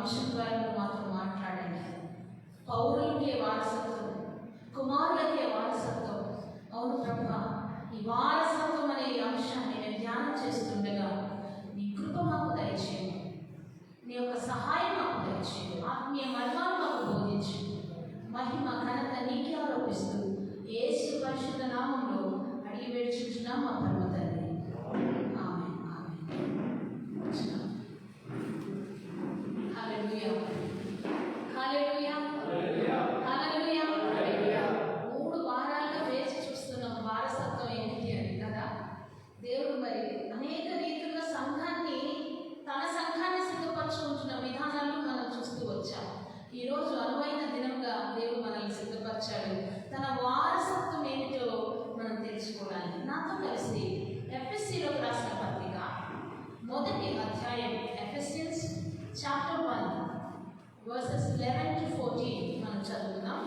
అంశం ద్వారా మాతో మాట్లాడండి. పౌరులకే వారసత్వం, కుమారులకే వారసత్వం. అవును ప్రభువా, ఈ వారసత్వం అనే అంశాన్ని మేము ధ్యానం చేస్తుండగా నీ కృప మాకు దయచేయండి, నీ యొక్క సహాయం మాకు దయచేయండి, ఆత్మీయ మర్మాలు మాకు బోధించు. మహిమ ఘనత నీకే ఆరోపిస్తూ యేసు పరిశుద్ధ నామంలో అడిగి వేడుచున్నాం మా పరమ తండ్రి. ఆమేన్, ఆమేన్. హల్లెలూయా, హల్లెలూయా, హల్లెలూయా, హల్లెలూయా. 3 వారాలుగా వేచి చూస్తున్నాం వారసత్వం ఏంటి అని కదా. దేవుడు మరి అనేక రీతుల్లో తన సంఘాన్ని సిద్ధపరచుకుంటున్న విధానాలు మనం చూస్తూ వచ్చాం. ఈరోజు అనువైన దినంగా దేవుడు మనల్ని సిద్ధపరిచాడు. తన వారసత్వం ఏమిటో మనం తెలుసుకోవడానికి నాతో కలిసి ఎఫెసీయులకు రాసిన పత్రిక 1వ అధ్యాయం, ఎఫెసియన్స్ చాప్టర్ 1 verses 11 to 14 మనం చదువుతాం.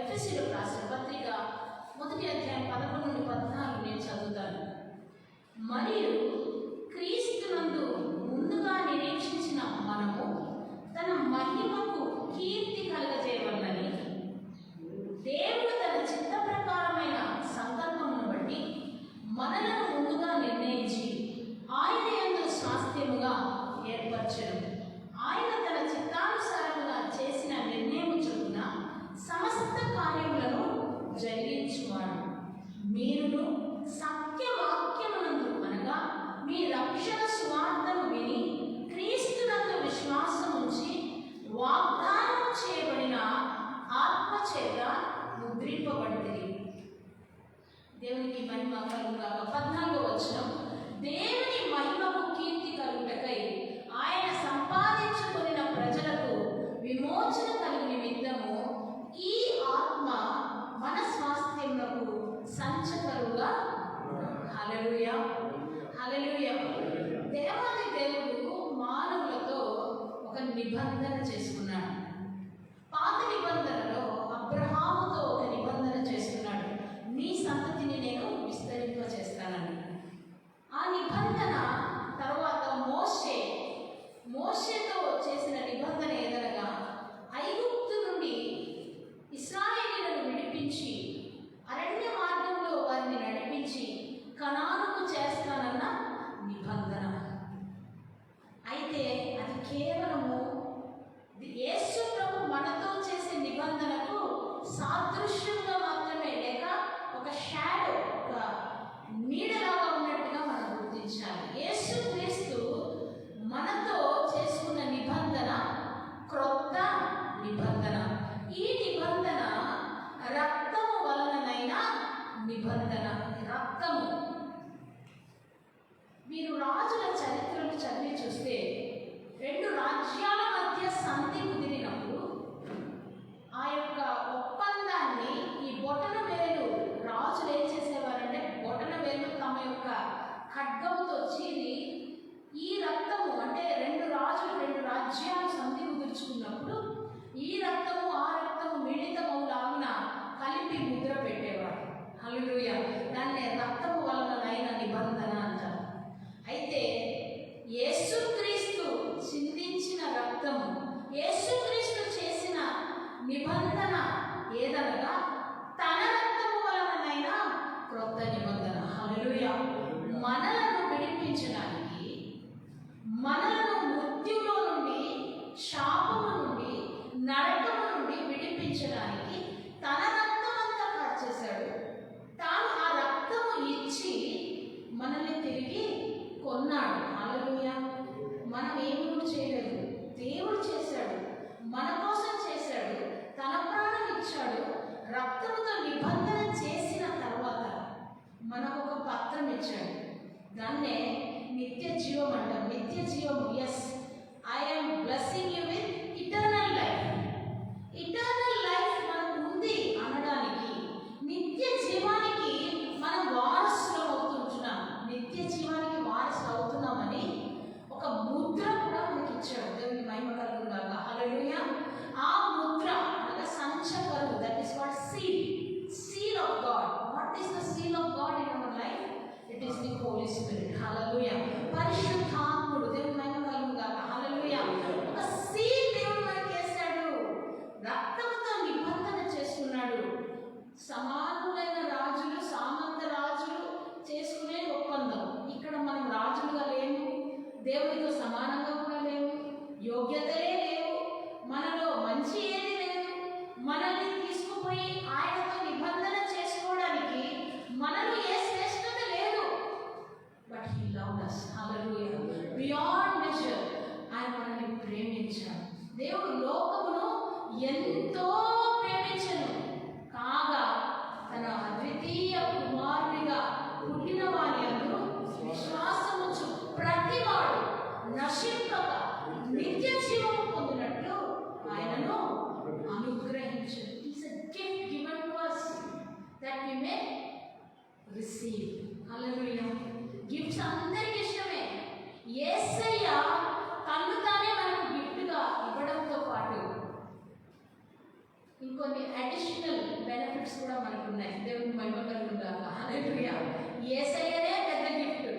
ఎఫెసీయులకు రాసిన పత్రిక 1వ అధ్యాయం 11 నుండి 14 నేను చదువుతాను. మరియు క్రీస్తునందు ముందుగా నిరీక్షించిన మనము తన మహిమకు కీర్తి కలగజేయవలనని దేవుడు తన చిత్త ప్రకారమైన సంకల్పమును బట్టి మనలను ముందుగా నిర్ణయించి ఆయన యందు స్వాస్థ్యముగా ఏర్పరచెను. ఆయన తన చిత్తానుసారముగా చేసిన నిర్ణయము చొప్పున సమస్త కార్యములను జరిగించువాడు. మీరును సత్యవాక్యమునందు అనగా మీ రక్షణ సువార్తను విని క్రీస్తునందు విశ్వాసం ఉంచి వాగ్దానము చేయబడిన ఆత్మ చేత ముద్రింపబడింది. దేవునికి మహిమ కలుగుగాక. 14వ వచనం, దేవుని మహిమకు కీర్తి కలుగుటకై ఆయన సంపాదించుకొనిన ప్రజలకు విమోచన కలుగు నిమిత్తము ఈ ఆత్మ మన స్వాస్థ్యములకు సంచకరుగా. హల్లెలూయా, హల్లెలూయా. దేవాది దేవుడు మానవులతో ఒక నిబంధన చేసుకున్నాడు. పాత నిబంధనలో అబ్రహాముతో ఒక నిబంధన చేసుకున్నాడు, నీ సంతతిని నేను విస్తరింపచేస్తానని. ఆ నిబంధన తర్వాత మోషేతో చేసిన నిబంధన ఏదనగా ఐగుప్తు నుండి ఇశ్రాయేలీయులను విడిపించి అరణ్య మార్గంలో వారిని నడిపించి కనానుకు చేస్తానన్న నిబంధన. అయితే అది కేవలము యేసు ప్రభు మనతో చేసే నిబంధనకు సాదృశ్యంగా మాత్రమే, లేక ఒక షాడో, ఒక నీడలాగా ఉన్నట్టుగా మనం గుర్తించాలి. యేసు క్రీస్తు మనతో చేసుకున్న నిబంధన క్రొత్త నిబంధన. ఈ నిబంధన రక్తము వలననైన నిబంధన. రక్తము, మీరు రాజుల చరిత్రలు చదివి చూస్తే 2 రాజ్యాల మధ్య సంధి కుదిరినప్పుడు ఆ యొక్క ఒప్పందాన్ని ఈ బొటన వేలు రాజులు ఏం చేసేవారంటే బొటన వేలు తమ యొక్క ఖడ్గముతో చీరి ఈ రక్తము అంటే 2 రాజ్యాలు సంధి కుదుర్చుకున్నప్పుడు ఈ రక్తము ఆ రక్తము మిళితమవులాగున కలిపి ముద్ర పెట్టేవారు. హల్లెలూయా. దాన్నే రక్తము వలననైన నిబంధన అంటారు. అయితే యేసుక్రీస్తు చిందించిన రక్తము, యేసుక్రీస్తు చేసిన నిబంధన ఏదనగా తన రక్తము వలననైనా క్రొత్త నిబంధన. హల్లెలూయా. మనలను విడిపించడానికి, మనలను మృత్యులో నుండి, శాపము నుండి, నరకము నుండి విడిపించడానికి తన రక్తమంతా కార్చేశాడు. తాను ఆ రక్తము ఇచ్చి మనల్ని తిరిగి కొన్నాడు. హల్లెలూయా. మనం ఏమి కూడా చేయలేదు, దేవుడు చేశాడు, మన కోసం చేశాడు, తన ప్రాణం ఇచ్చాడు. రక్తముతో నిబంధన చేసిన తర్వాత మనకు ఒక పత్రం ఇచ్చాడు, దాన్నే నిత్య జీవం అంటాం. నిత్య జీవము. Yes, I'm blessing you with eternal life. Eternal life మనకు ఉంది అనడానికి, నిత్య జీవానికి మనం వారసులం అవుతుంటున్నాం, నిత్య జీవానికి వారసులు అవుతున్నామని ఒక ముద్ర కూడా మనకి ఇచ్చాడు. దేవునికి మహిమ కలుగుగాక. హల్లెలూయా. ఆ ముద్ర అనగా సంచకరువు, that is what seal of God. What is the seal of God in our life? It is the Holy Spirit. Hallelujah. పరిశుద్ధాత్ముడు, దేవుని మహిమ కలుగుగాక. హల్లెలూయా. ఒక సీల్ సమానంగా కూడా లేవు, యోగ్యతలే లేవు, మనలో మంచి ఏది లేదు. మనల్ని తీసుకుపోయి ఆయనతో నిబంధన చేసుకోవడానికి మనలో ఏ శ్రేష్టత లేదు. But he loved us. Hallelujah. Beyond measure ఆయన మనల్ని ప్రేమించాడు. దేవుడు లోకమును ఎంతో ప్రేమించను కాగా తన అద్వితీయ కుమారునిగా పుట్టిన వారి యందు విశ్వాసముంచు ప్రతివాడు నశింపక నిత్య జీవము పొందినట్లు ఆయనను అనుగ్రహించు. It's a gift given to us that we may receive. Hallelujah. Gifts అందరికీ ఇష్టమే. యేసయ్య తన్ను తానే మనకు గిఫ్ట్గా ఇవ్వడంతో పాటు ఇంకొన్ని అడిషనల్ బెనిఫిట్స్ కూడా మనకు ఉన్నాయి. దేవుని మహిమ కలుగుగాక. హల్లెలూయా. యేసయ్యనే పెద్ద గిఫ్ట్.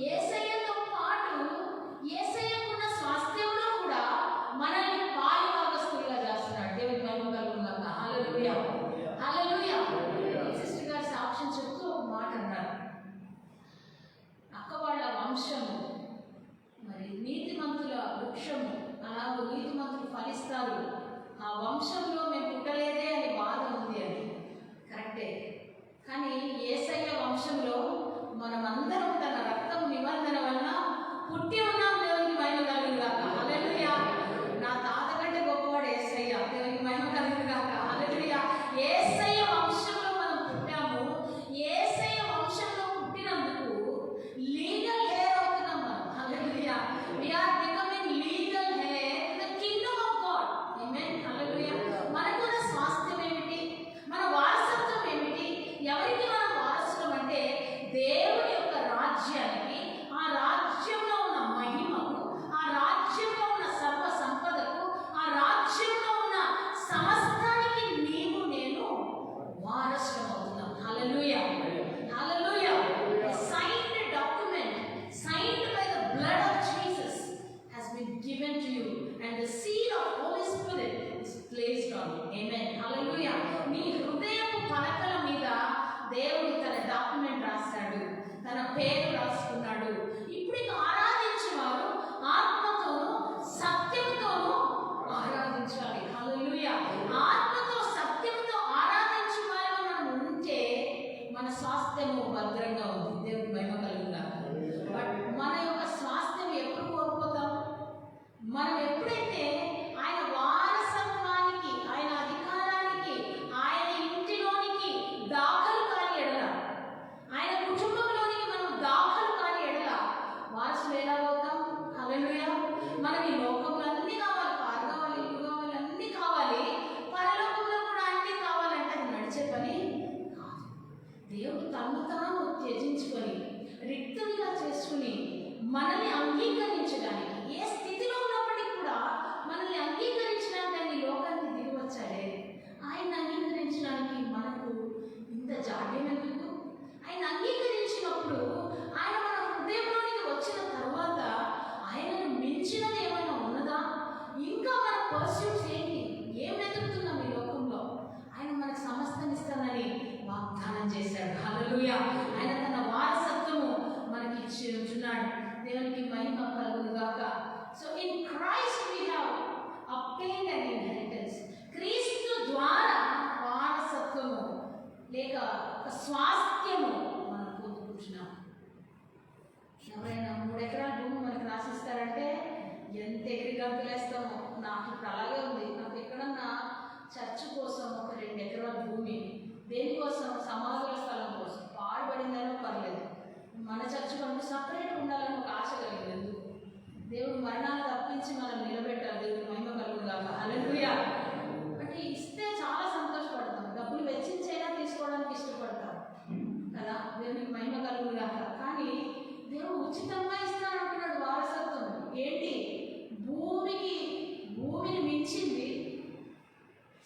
యేసయ్యతో పాటు యేసయ్యకున్న స్వాస్థ్యంలో కూడా మనల్ని పాలుభాగస్తులుగా చేస్తున్నాడు. దేవుని మహిమ కలుగుగాక. హల్లెలూయా. హల్లెలూయా. సిస్టర్ గారు సాక్ష్యం చెప్తూ ఒక మాట అన్నారు. అక్క వాళ్ళ వంశము మరి నీతిమంతుల వృక్షము, అలాగే నీతిమంతులు ఫలిస్తారు, ఆ వంశంలో మేము పుట్టలేదే అని బాధ ఉంది అని. కరెక్టే. కానీ యేసయ్య వంశంలో మనమందరం తన రక్తం నిబంధన వలన పుట్టి ఉన్నాం. దేవునికి మహిమ కలుగుగాక. హల్లెలూయా. నా తాత కంటే గొప్పవాడు యేసయ్య. దేవునికి మహిమ కలుగుగాక. హల్లెలూయా. యేసయ్య వంశంలో మనం పుట్టాము. యేసయ్య వంశంలో పుట్టినందుకు లీగల్ హెయిర్ అవుతున్నాం మనం. హల్లెలూయా. we are becoming legal heir to the kingdom of God. amen. హల్లెలూయా. మనకున్న స్వాస్థ్యం ఏమిటి? మన వారసత్వం ఏమిటి? ఎవరికి మనం వారసులం అంటే దేవుని యొక్క రాజ్యానికి, ఆ రాజ్యంలో ఉన్న మహిమకు, ఆ రాజ్యంలో ఉన్న సర్వ సంపదకు, ఆ రాజ్యంలో ఉన్న సమస్తానికి నీవు నేను వారసులం అవుతున్నాం. హల్లెలూయా. హల్లెలూయా. Signed document, signed by the blood of Jesus has been given to you and the seal of Holy Spirit is placed on you. Amen. Hallelujah. నీ హృదయపు పలకల మీద దేవుడు తన డాక్యుమెంట్ రాస్తాడు, తన పేరు రాసుకున్నాడు. ఇప్పుడు ఇక ఆరాధించేవారు ఆత్మతోనూ సత్యంతోనూ ఆరాధించాలి. హల్లెలూయా. ఆత్మతో సత్యంతో ఆరాధించే వారిలో మనం ఉంటే మన స్వాస్థ్యము భద్రంగా ఉంది. దేవుడి మహిమ కలుగుగాక. బట్ మన యొక్క స్వాస్థ్యం ఎప్పుడు కోల్పోతాం? మనం ఎప్పుడైతే ఆయన వారసత్వానికి, ఆయన అధికారానికి, ఆయన ఇంటిలోనికి దాఖలు కాని ఎడల, ఆయన కుటుంబంలోనికి మనం దాఖలు కాని ఎడల వారసులు ఎలా అవుతాం? హల్లెలూయా. మనం ఈ లోకంలో అన్నీ కావాలి, కారు కావాలి, ఇల్లు కావాలి, అన్నీ కావాలి. పరలోకంలో కూడా అన్నీ కావాలంటే అది నడిచే పని కాదు. దేవుడు తను తాను త్యజించుకొని రిక్తునిగా చేసుకుని మనల్ని అంగీకరించడానికి, ఏ స్థితిలో ఉన్నప్పటికీ కూడా మనల్ని అంగీకరించడానికి ఆయన ఈ లోకానికి దిగి వచ్చాడే. ఆయన అంగీకరించడానికి మనకు ఇంత జాడ్యం ఎందుకు? ఆయన అంగీకరించినప్పుడు, ఆయన మన హృదయంలోనికి వచ్చిన తర్వాత ఆయనను మించినది ఏమైనా ఉన్నదా? ఇంకా మన పర్స్యూట్స్ ఏంటి? ఏం వెతుకుతున్నాం ఈ లోకంలో? ఆయన మనకు సమస్తం ఇస్తానని వాగ్దానం చేశాడు. హల్లెలూయా. ఆయన తన వారసత్వము మనకి ఇచ్చి ఉంటున్నాడు. దేవునికి మహిమ కలుగుగాక. So in Christ we have obtained an inheritance. క్రీస్తు ద్వారా వారసత్వము లేక ఒక స్వాస్థ్యము మనం పొందుకుంటున్నాం. ఎవరైనా 3 ఎకరాల భూమి మనకు రాసిస్తారంటే ఎంత ఎగిరి గంతులేస్తామో. నాకు ఇప్పుడు అలాగే ఉంది. నాకు ఎక్కడన్నా చర్చ్ కోసం ఒక 2 ఎకరాల భూమి, దేనికోసం? సమాధుల స్థలం కోసం. పాడుబడిందనో పర్లేదు, మన చర్చ్ కంటూ సపరేట్ ఉండాలని ఒక ఆశ కలిగింది. దేవుడు మరణాలు తప్పించి మనం నిలబెట్టాలి. దేవుడు మహిమ కలుగుగాక. హల్లెలూయా. అంటే ఇస్తే చాలా సంతోషపడతాం, డబ్బులు వెచ్చించైనా తీసుకోవడానికి ఇష్టపడతాం కదా. దేవునికి మహిమ కలుగుగాక. కానీ దేవుడు ఉచితంగా ఇస్తానంటున్నాడు వారసత్వం. ఏంటి? భూమిని మించింది,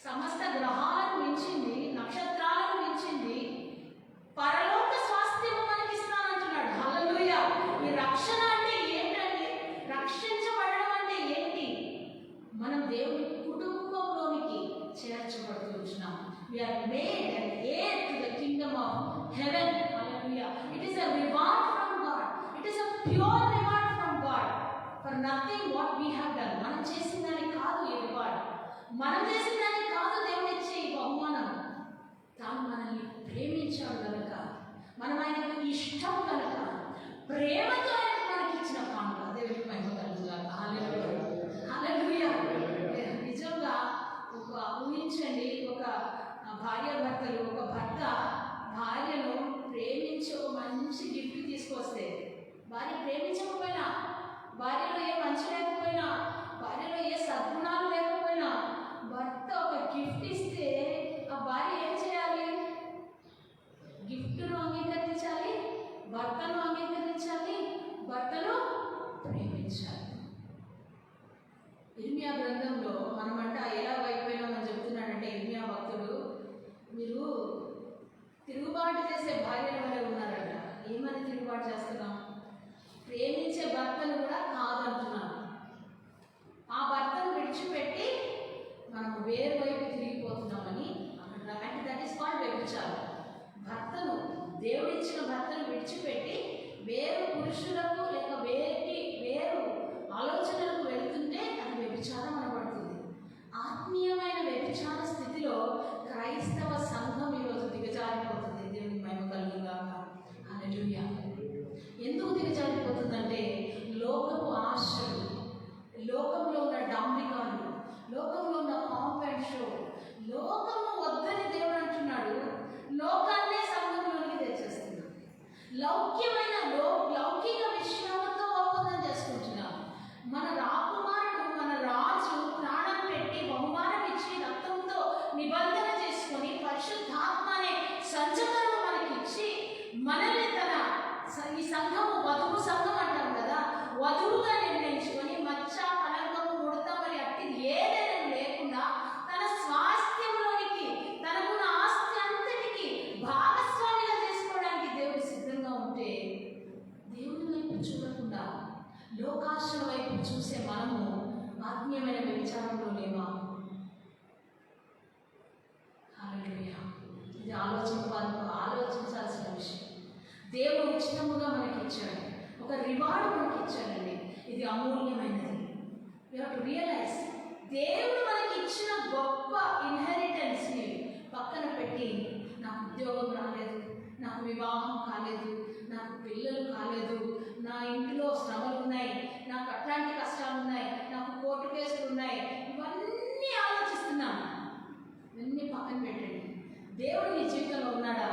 సమస్త గ్రహాలను మించింది, నక్షత్రాలను మించింది పరలోక స్వాస్థ్యం మనకి ఇస్తానంటున్నాడు. హల్లెలూయా. ఈ రక్షణ అంటే ఏంటండి? రక్షించబడడం అంటే ఏంటి? మనం దేవుని కుటుంబంలోనికి చేర్చబడుతున్నాం. We are made an heir to the kingdom of heaven. Hallelujah. It is a reward from God. It is a pure reward from God for nothing. మనం చేసిన దానికి కాదు దేవుడు ఇచ్చే ఈ బహుమానం. తాను మనల్ని ప్రేమించాడు కనుక, మనం ఆయనకు ఇష్టం కనుక, ప్రేమతో ఆయన మనకి ఇచ్చిన కానుక. దేవుడికి మహిమ కలుగుగాక. హల్లెలూయా. నిజంగా ఒక ఊహించండి, ఒక భార్యాభర్తలు, ఒక భర్త భార్యను ప్రేమించి ఒక మంచి గిఫ్ట్ తీసుకొస్తే, భార్య ప్రేమించకపోయినా, భార్యలో ఏ మంచి లేకపోయినా, భార్యలో ఏ సద్గుణాలు లేకపోయినా, భర్త ఒక గిఫ్ట్ ఇస్తే ఆ భార్య ఏం చేయాలి? గిఫ్ట్ను అంగీకరించాలి, భర్తను అంగీకరించాలి, భర్తను ప్రేమించాలి. ఇర్మియా గ్రంథంలో మనమంట ఎలా అయిపోయినామని చెప్తున్నాడంటే, ఇర్మియా భక్తుడు, మీరు తిరుగుబాటు చేసే భార్యల వల్ల ఉన్నారంట. ఏమని తిరుగుబాటు చేస్తున్నాం? ప్రేమించే భర్తను కూడా కాదంటున్నాం. ఆ భర్తను విడిచిపెట్టి మనం వేరు వైపు తిరిగిపోతున్నామని అక్కడ. అంటే దట్ ఈస్ కాల్డ్ వ్యభిచారం. భర్తను, దేవుడిచ్చిన భర్తను విడిచిపెట్టి వేరు పురుషులకు లేక వేరు ఆలోచనలకు వెళుతుంటే అది వ్యభిచారం అనబడుతుంది. ఆత్మీయమైన వ్యభిచార స్థితిలో క్రైస్తవ సంఘం ఈరోజు దిగజారిపోతుంది. దేవుని మహిమ కలుగుగాక. హల్లెలూయా. ఎందుకు దిగజారిపోతుందంటే, లోకపు ఆశలు, లోకంలో ఉన్న డాంబికాలు, లోకంలో ఉన్న కాంపెంట్ షో, లోకము వద్దని దేవుడు అంటున్నాడు. లోకాన్నే సంఘంలోనికి తెచ్చేస్తున్నాడు. లౌకిక విషయాలతో ఒప్పందం చేసుకుంటున్నాం. మన రాకుమారుడు, మన రాజు ప్రాణం పెట్టి బహుమానం ఇచ్చి రక్తంతో నిబంధన చేసుకొని పరిశుద్ధాత్మ అనే సంచకరం మనకిచ్చి మనల్ని ఈ సంఘము వధువు సంఘం అంటాం కదా, వధువుగా నిర్ణయించుకొని మచ్చ, కళంకము, ముడత మరి అట్టిది ఏదైనా లేకుండా తన స్వాస్థ్యంలోనికి, తనకున్న ఆస్తి అంతటికి భాగస్వామిగా చేసుకోవడానికి దేవుడు సిద్ధంగా ఉంటే, దేవుని వైపు చూడకుండా లోకాశల వైపు చూసే మనము ఆత్మీయమైన వ్యభిచారంలో లేమా? హల్లెలూయా. ఇది ఆలోచించాల్సిన విషయం. దేవుడు ఉచితముగా మనకి ఇచ్చాడు, ఒక రివార్డ్ మనకి ఇచ్చాడండి. ఇది అమూల్యమైనది. యూ హావ్ టు రియలైజ్, దేవుడు మనకి ఇచ్చిన గొప్ప ఇన్హెరిటెన్స్ని పక్కన పెట్టి, నాకు ఉద్యోగం రాలేదు, నాకు వివాహం కాలేదు, నాకు పిల్లలు కాలేదు, నా ఇంటిలో శ్రమలు ఉన్నాయి, నాకు అట్లాంటి కష్టాలు ఉన్నాయి, నాకు కోర్టు కేసులు ఉన్నాయి, ఇవన్నీ ఆలోచిస్తున్నాను. ఇవన్నీ పక్కన పెట్టండి. దేవుడు నీ జీవితంలో ఉన్నాడా?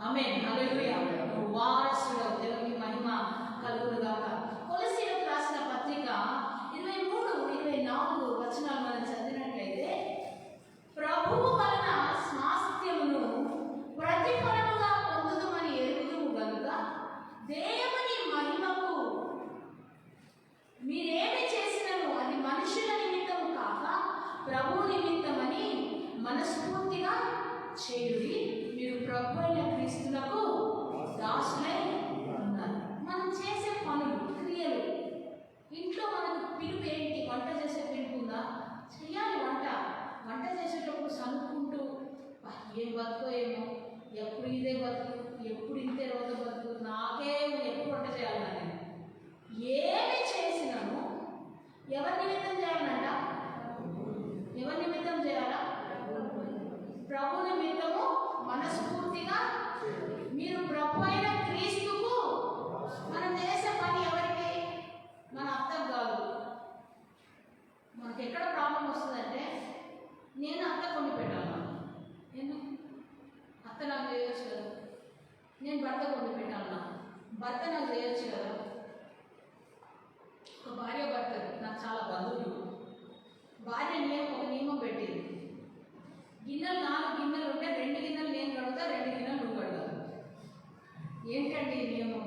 ఆమేన్. హల్లెలూయా. నువ్వు వారసుడు. దేవునికి మహిమ కలుగునుగాక. కొలస్సీయులకు రాసిన పత్రిక 23-24 వచనాలు మనం చదివినట్లయితే, ప్రభువు వలన స్వాస్థ్యమును ప్రతిఫలముగా పొందుదుమని ఎరుగుదుము గనుక దేవుని మహిమకు మీరేమి చేసినను అది మనుషుల నిమిత్తము కాక ప్రభువు నిమిత్తమని మనస్ఫూర్తిగా చేయుడి. మీరు ప్రభు అయిన క్రీస్తులకు దాసులై ఉన్నారు. మనం చేసే పనులు, క్రియలు, ఇంట్లో మనకు పిలుపు ఏంటి? వంట చేసే పిలుపు ఉందా? చేయాలి. వంట చేసేటప్పుడు సనుక్కుంటూ ఏం బతుకో ఏమో, ఎప్పుడు ఇదే బతుకు, ఎప్పుడు ఇంతే రోజు బతుకు, నాకే ఎప్పుడు వంట చేయాలని. ఏమి చేసినాను ఎవరి నిమిత్తం చేయాలంట? ఎవరి నిమిత్తం చేయాలా? ప్రభు నిమిత్తము మనస్ఫూర్తిగా. మీరు ప్రభు అయిన క్రీస్తుకు. మనం చేసే పని ఎవరికి? మన అర్థం కాదు. మనకి ఎక్కడ ప్రాబ్లం వస్తుందంటే, నేను అత్త కొని పెట్టాలా? అత్త నాకు చేయొచ్చు కదా. నేను భర్త కొని పెట్టాలా? భర్త నాకు చేయొచ్చు కదా. ఒక భార్య భర్తలు నాకు చాలా బంధువులు. భార్య ఒక నియమం పెట్టింది. గిన్నెలు 4 గిన్నెలు ఉంటే 2 గిన్నెలు నేను కడుగుతా, 2 గిన్నెలు నువ్వు కడగాలి. ఏంటండి ఈ నియమం?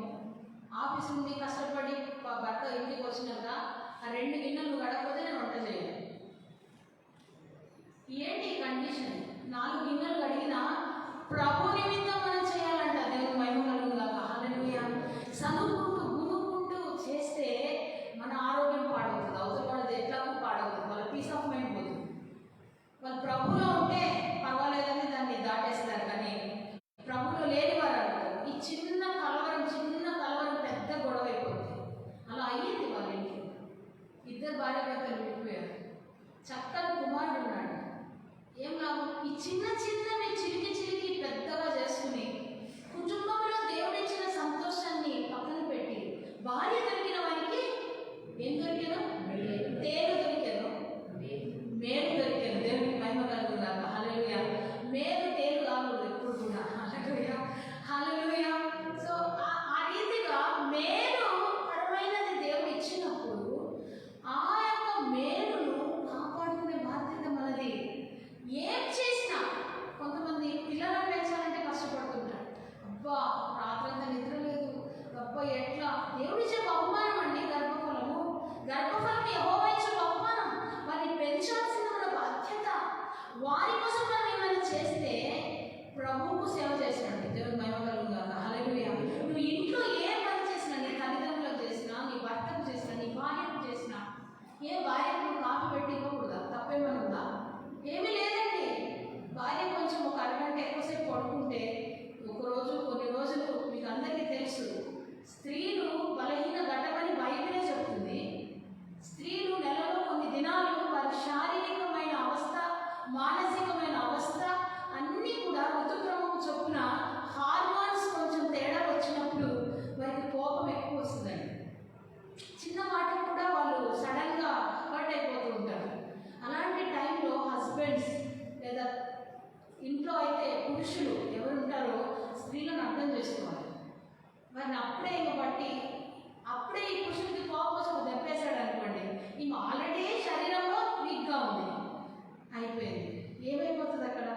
ఆఫీస్ నుండి కష్టపడి భర్త ఇంటికి వచ్చినాక ఆ 2 గిన్నెలు నువ్వు కడగకపోతే నేను వంట చేయాలి. ఏంటి కండిషన్? 4 గిన్నెలు కడిగినా ప్రభు నిమిత్తం మనం చేయాలంట. దేవుని మహిమ కలుగుగాక. హల్లెలూయా. చదువుకుంటూ గునుక్కుంటూ చేస్తే మన ఆరోగ్యం పాడవుతుంది, అవతల వాళ్ళది ఎట్లాగూ పాడవుతుంది, వాళ్ళ పీస్ ఆఫ్ మైండ్ పోతుంది. వాళ్ళు ప్రభులో ఉంటే పర్వాలేదని దాన్ని దాటేస్తారు, కానీ ప్రభులో లేని వారు ఈ చిన్న కలవరం పెద్ద గొడవ అయిపోతుంది. అలా అయ్యింది వాళ్ళ ఇంట్లో. 2 భార్య భర్తలు విడిపోయారు. చక్కని కుమారుడు ఉన్నాడు. కానీ అప్పుడే ఇంక బట్టి అప్పుడే ఈ పురుషుడికి కోపం వచ్చి ఒక దెబ్బేశాడు అనుకోండి, ఈమె ఆల్రెడీ శరీరంలో వీక్గా ఉంది, అయిపోయింది. ఏమైపోతుంది అక్కడ?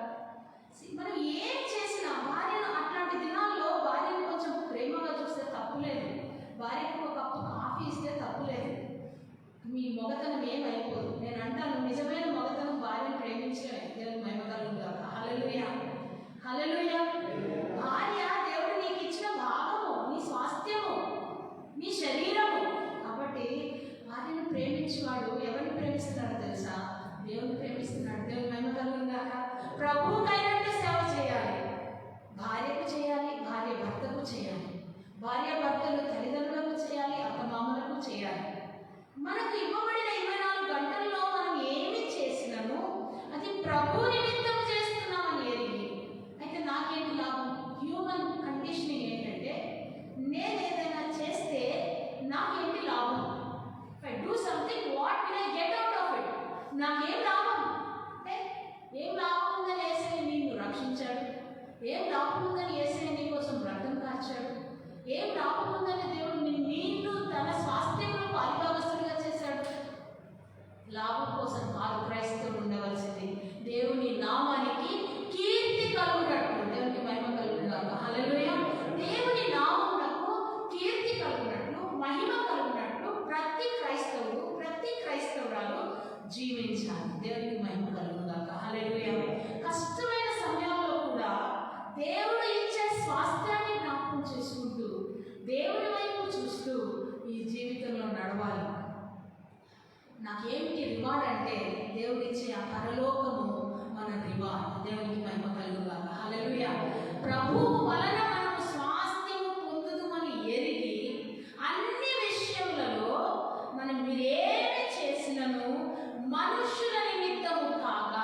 మనం ఏం చేసినా భార్యను అట్లాంటి దినాల్లో భార్యను కొంచెం ప్రేమగా చూస్తే తప్పులేదు, భార్యకు ఒక కప్పు కాఫీ ఇస్తే తప్పులేదు. మీ మొగతనం ఏమైపోదు. నేను అంటాను, నిజమైన మొగతనం భార్యను ప్రేమించడమే. దేవుని మహిమ కలుగుగాక. హల్లెలూయా, హల్లెలూయా. భార్య దేవుడు నీకు ఇచ్చిన భాగము, నీ స్వాస్థ్యము, నీ శరీరము. కాబట్టి భార్యను ప్రేమించేవాడు ఎవరిని ప్రేమిస్తున్నాడో తెలుసా? దేవుని ప్రేమిస్తున్నాడు. దేవుని మహిమ కలుగుగాక. ప్రభువుకైనట్టు సేవ చేయాలి. భార్యకు చేయాలి, భార్య భర్తకు చేయాలి, భార్య భర్తలు తల్లిదండ్రులకు చేయాలి, అత్తమామలకు చేయాలి. మనకు ఇవ్వబడిన 24 గంటల్లో మనం ఏమి చేసినాము అది ప్రభు నిమిత్తం చేస్తున్నామని ఎరిగి, అయితే నాకేంటి లాభం? హ్యూమన్ కండిషనింగ్ ఏంటంటే, నేను ఏదైనా చేస్తే నాకేంటి లాభం? I do something, what will I get out of it? నాకేం లాభం? అంటే ఏం లాభం ఉందని యేసయ్య నిన్ను రక్షించాడు, ఏం లాభం ఉందని యేసయ్య నీ కోసం రక్తం కార్చాడు, ఏం లాభం ఉందని దేవుడు నిన్ను తన స్వాస్థ్యంలో పాలిభాగస్తుడిగా చేశాడు. లాభం కోసం కాదు క్రైస్తవుడు ఉండవలసింది. దేవుని నామానికి కీర్తి కలుగునట్లు, దేవునికి మహిమ కలుగుగాక. హల్లెలూయా. దేవుని నామమునకు కీర్తి కలుగునట్లు, మహిమ కలుగునట్లు ప్రతి క్రైస్తవుడు, ప్రతి క్రైస్తవురాలు జీవించాలి. దేవునికి మహిమ కలుగుగాక. హల్లెలూయా. కష్టమైన సమయంలో కూడా దేవుడు ఇచ్చే స్వాస్థ్యాన్ని జ్ఞాపకం చేసుకుంటూ, దేవుడి వైపు చూస్తూ ఈ జీవితంలో నడవాలి. నాకేమిటి రివార్డ్ అంటే, దేవుడిచ్చే ఆ పరలోకము మన రివార్డ్. దేవునికి మహిమ కలుగుగాక. హల్లెలూయా. ప్రభువు వలన మనము స్వాస్థ్యము పొందుదుమని ఎరిగి అన్ని విషయములలో మనం మీరేమి చేసినను మనుష్యుల నిమిత్తము కాక,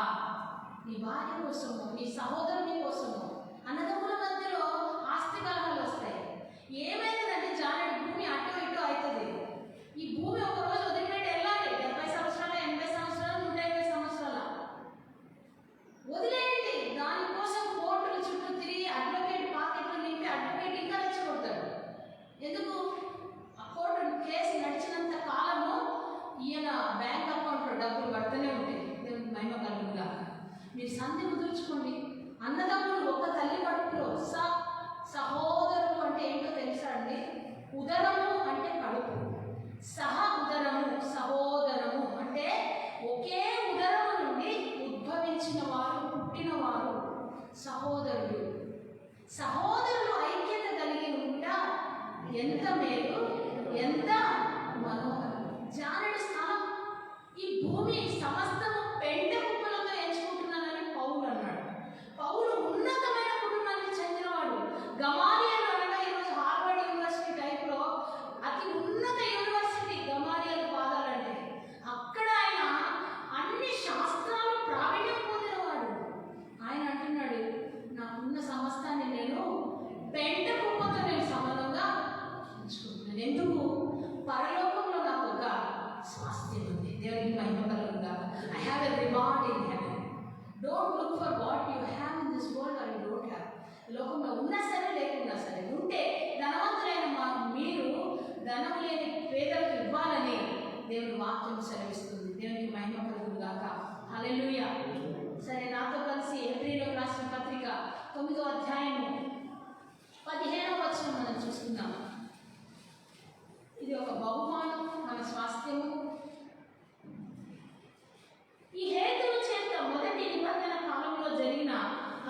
నీ భార్య కోసము, నీ సహోదరుని కోసము. అన్నదమ్ముల మధ్యలో ఆస్తి కలహాలు వస్తాయి. ఏమైందంటే జానడి భూమి అటు ఇటు అవుతుంది. ఈ భూమి ఒక రోజు వదిలిపెట్టి వెళ్ళాలి. 70 సంవత్సరాలు, 80 సంవత్సరాలు, 120 సంవత్సరాల వదిలేయండి. దానికోసం కోర్టుల చుట్టూ తిరిగి అడ్వకేట్ పాకెట్లు నింపి అడ్వకేట్ ఇంకా రెచ్చగొడతాడు. ఎందుకు? ఆ కోర్టు కేసు నడిచినంత కాలము ఈయన బ్యాంక్ అకౌంట్లో డబ్బులు పడుతూనే ఉంటాయి. దేవునికి మహిమ కలుగుగా. మీరు సంధి కుదుర్చుకోండి. అన్నదమ్ములు ఒక తల్లి కడుపులో సహోదరులు అంటే ఏంటో తెలుసా అండి? ఉదరము అంటే కడుపు, ఉదరము, సహోదరము అంటే ఒకే ఉదరము నుండి ఉద్భవించిన వారు, పుట్టిన వారు సహోదరులు. సహోదరులు ఐక్యత కలిగి ఉంటా ఎంత మేలు, ఎంత మనోహరం. జానడి స్థానం ఈ భూమి సమస్తము పెంట కుప్పలతో ఎంచుకుంటున్నానని పౌలు అన్నాడు. పౌలు ఉన్నతమైన కుటుంబానికి చెందినవాడు. గమాలియల్ అనగా ఈరోజు హార్వర్డ్ యూనివర్సిటీ టైప్లో అతి ఉన్నత యూనివర్సిటీ గమాలియల్ పాదాలంటే. అక్కడ ఆయన అన్ని శాస్త్రాలు ప్రావీణ్యం పొందినవాడు. ఆయన అంటున్నాడు, నాకున్న సమస్తాన్ని నేను పెంట కుప్పతో నేను సమానంగా ఎంచుకుంటున్నాను. ఎందుకు? పరలోకంలో నాకు ఒక స్వాస్థ్యం ఉంది. దేవునికి మహిమ కలుగుగా. I have a reward in heaven. Don't look for what you have in this world or you don't have. లోకంలో ఉన్నా సరే లేకున్నా సరే, ఉంటే ధనవంతులైన మీరు ధనం లేని పేదలకు ఇవ్వాలని దేవుని వాక్యం సెలవిస్తుంది. దేవునికి మహిమ కలుగుగాక. హల్లెలూయా. సరే, నాతో కలిసి హెబ్రీయులకు రాసిన పత్రిక 9వ అధ్యాయము 15వ వచనం మనం చూసుకుందాం. ఇది ఒక బహుమానం, మన స్వాస్థ్యము. ఈ హేతువు చేత మొదటి నిబంధన కాలంలో జరిగిన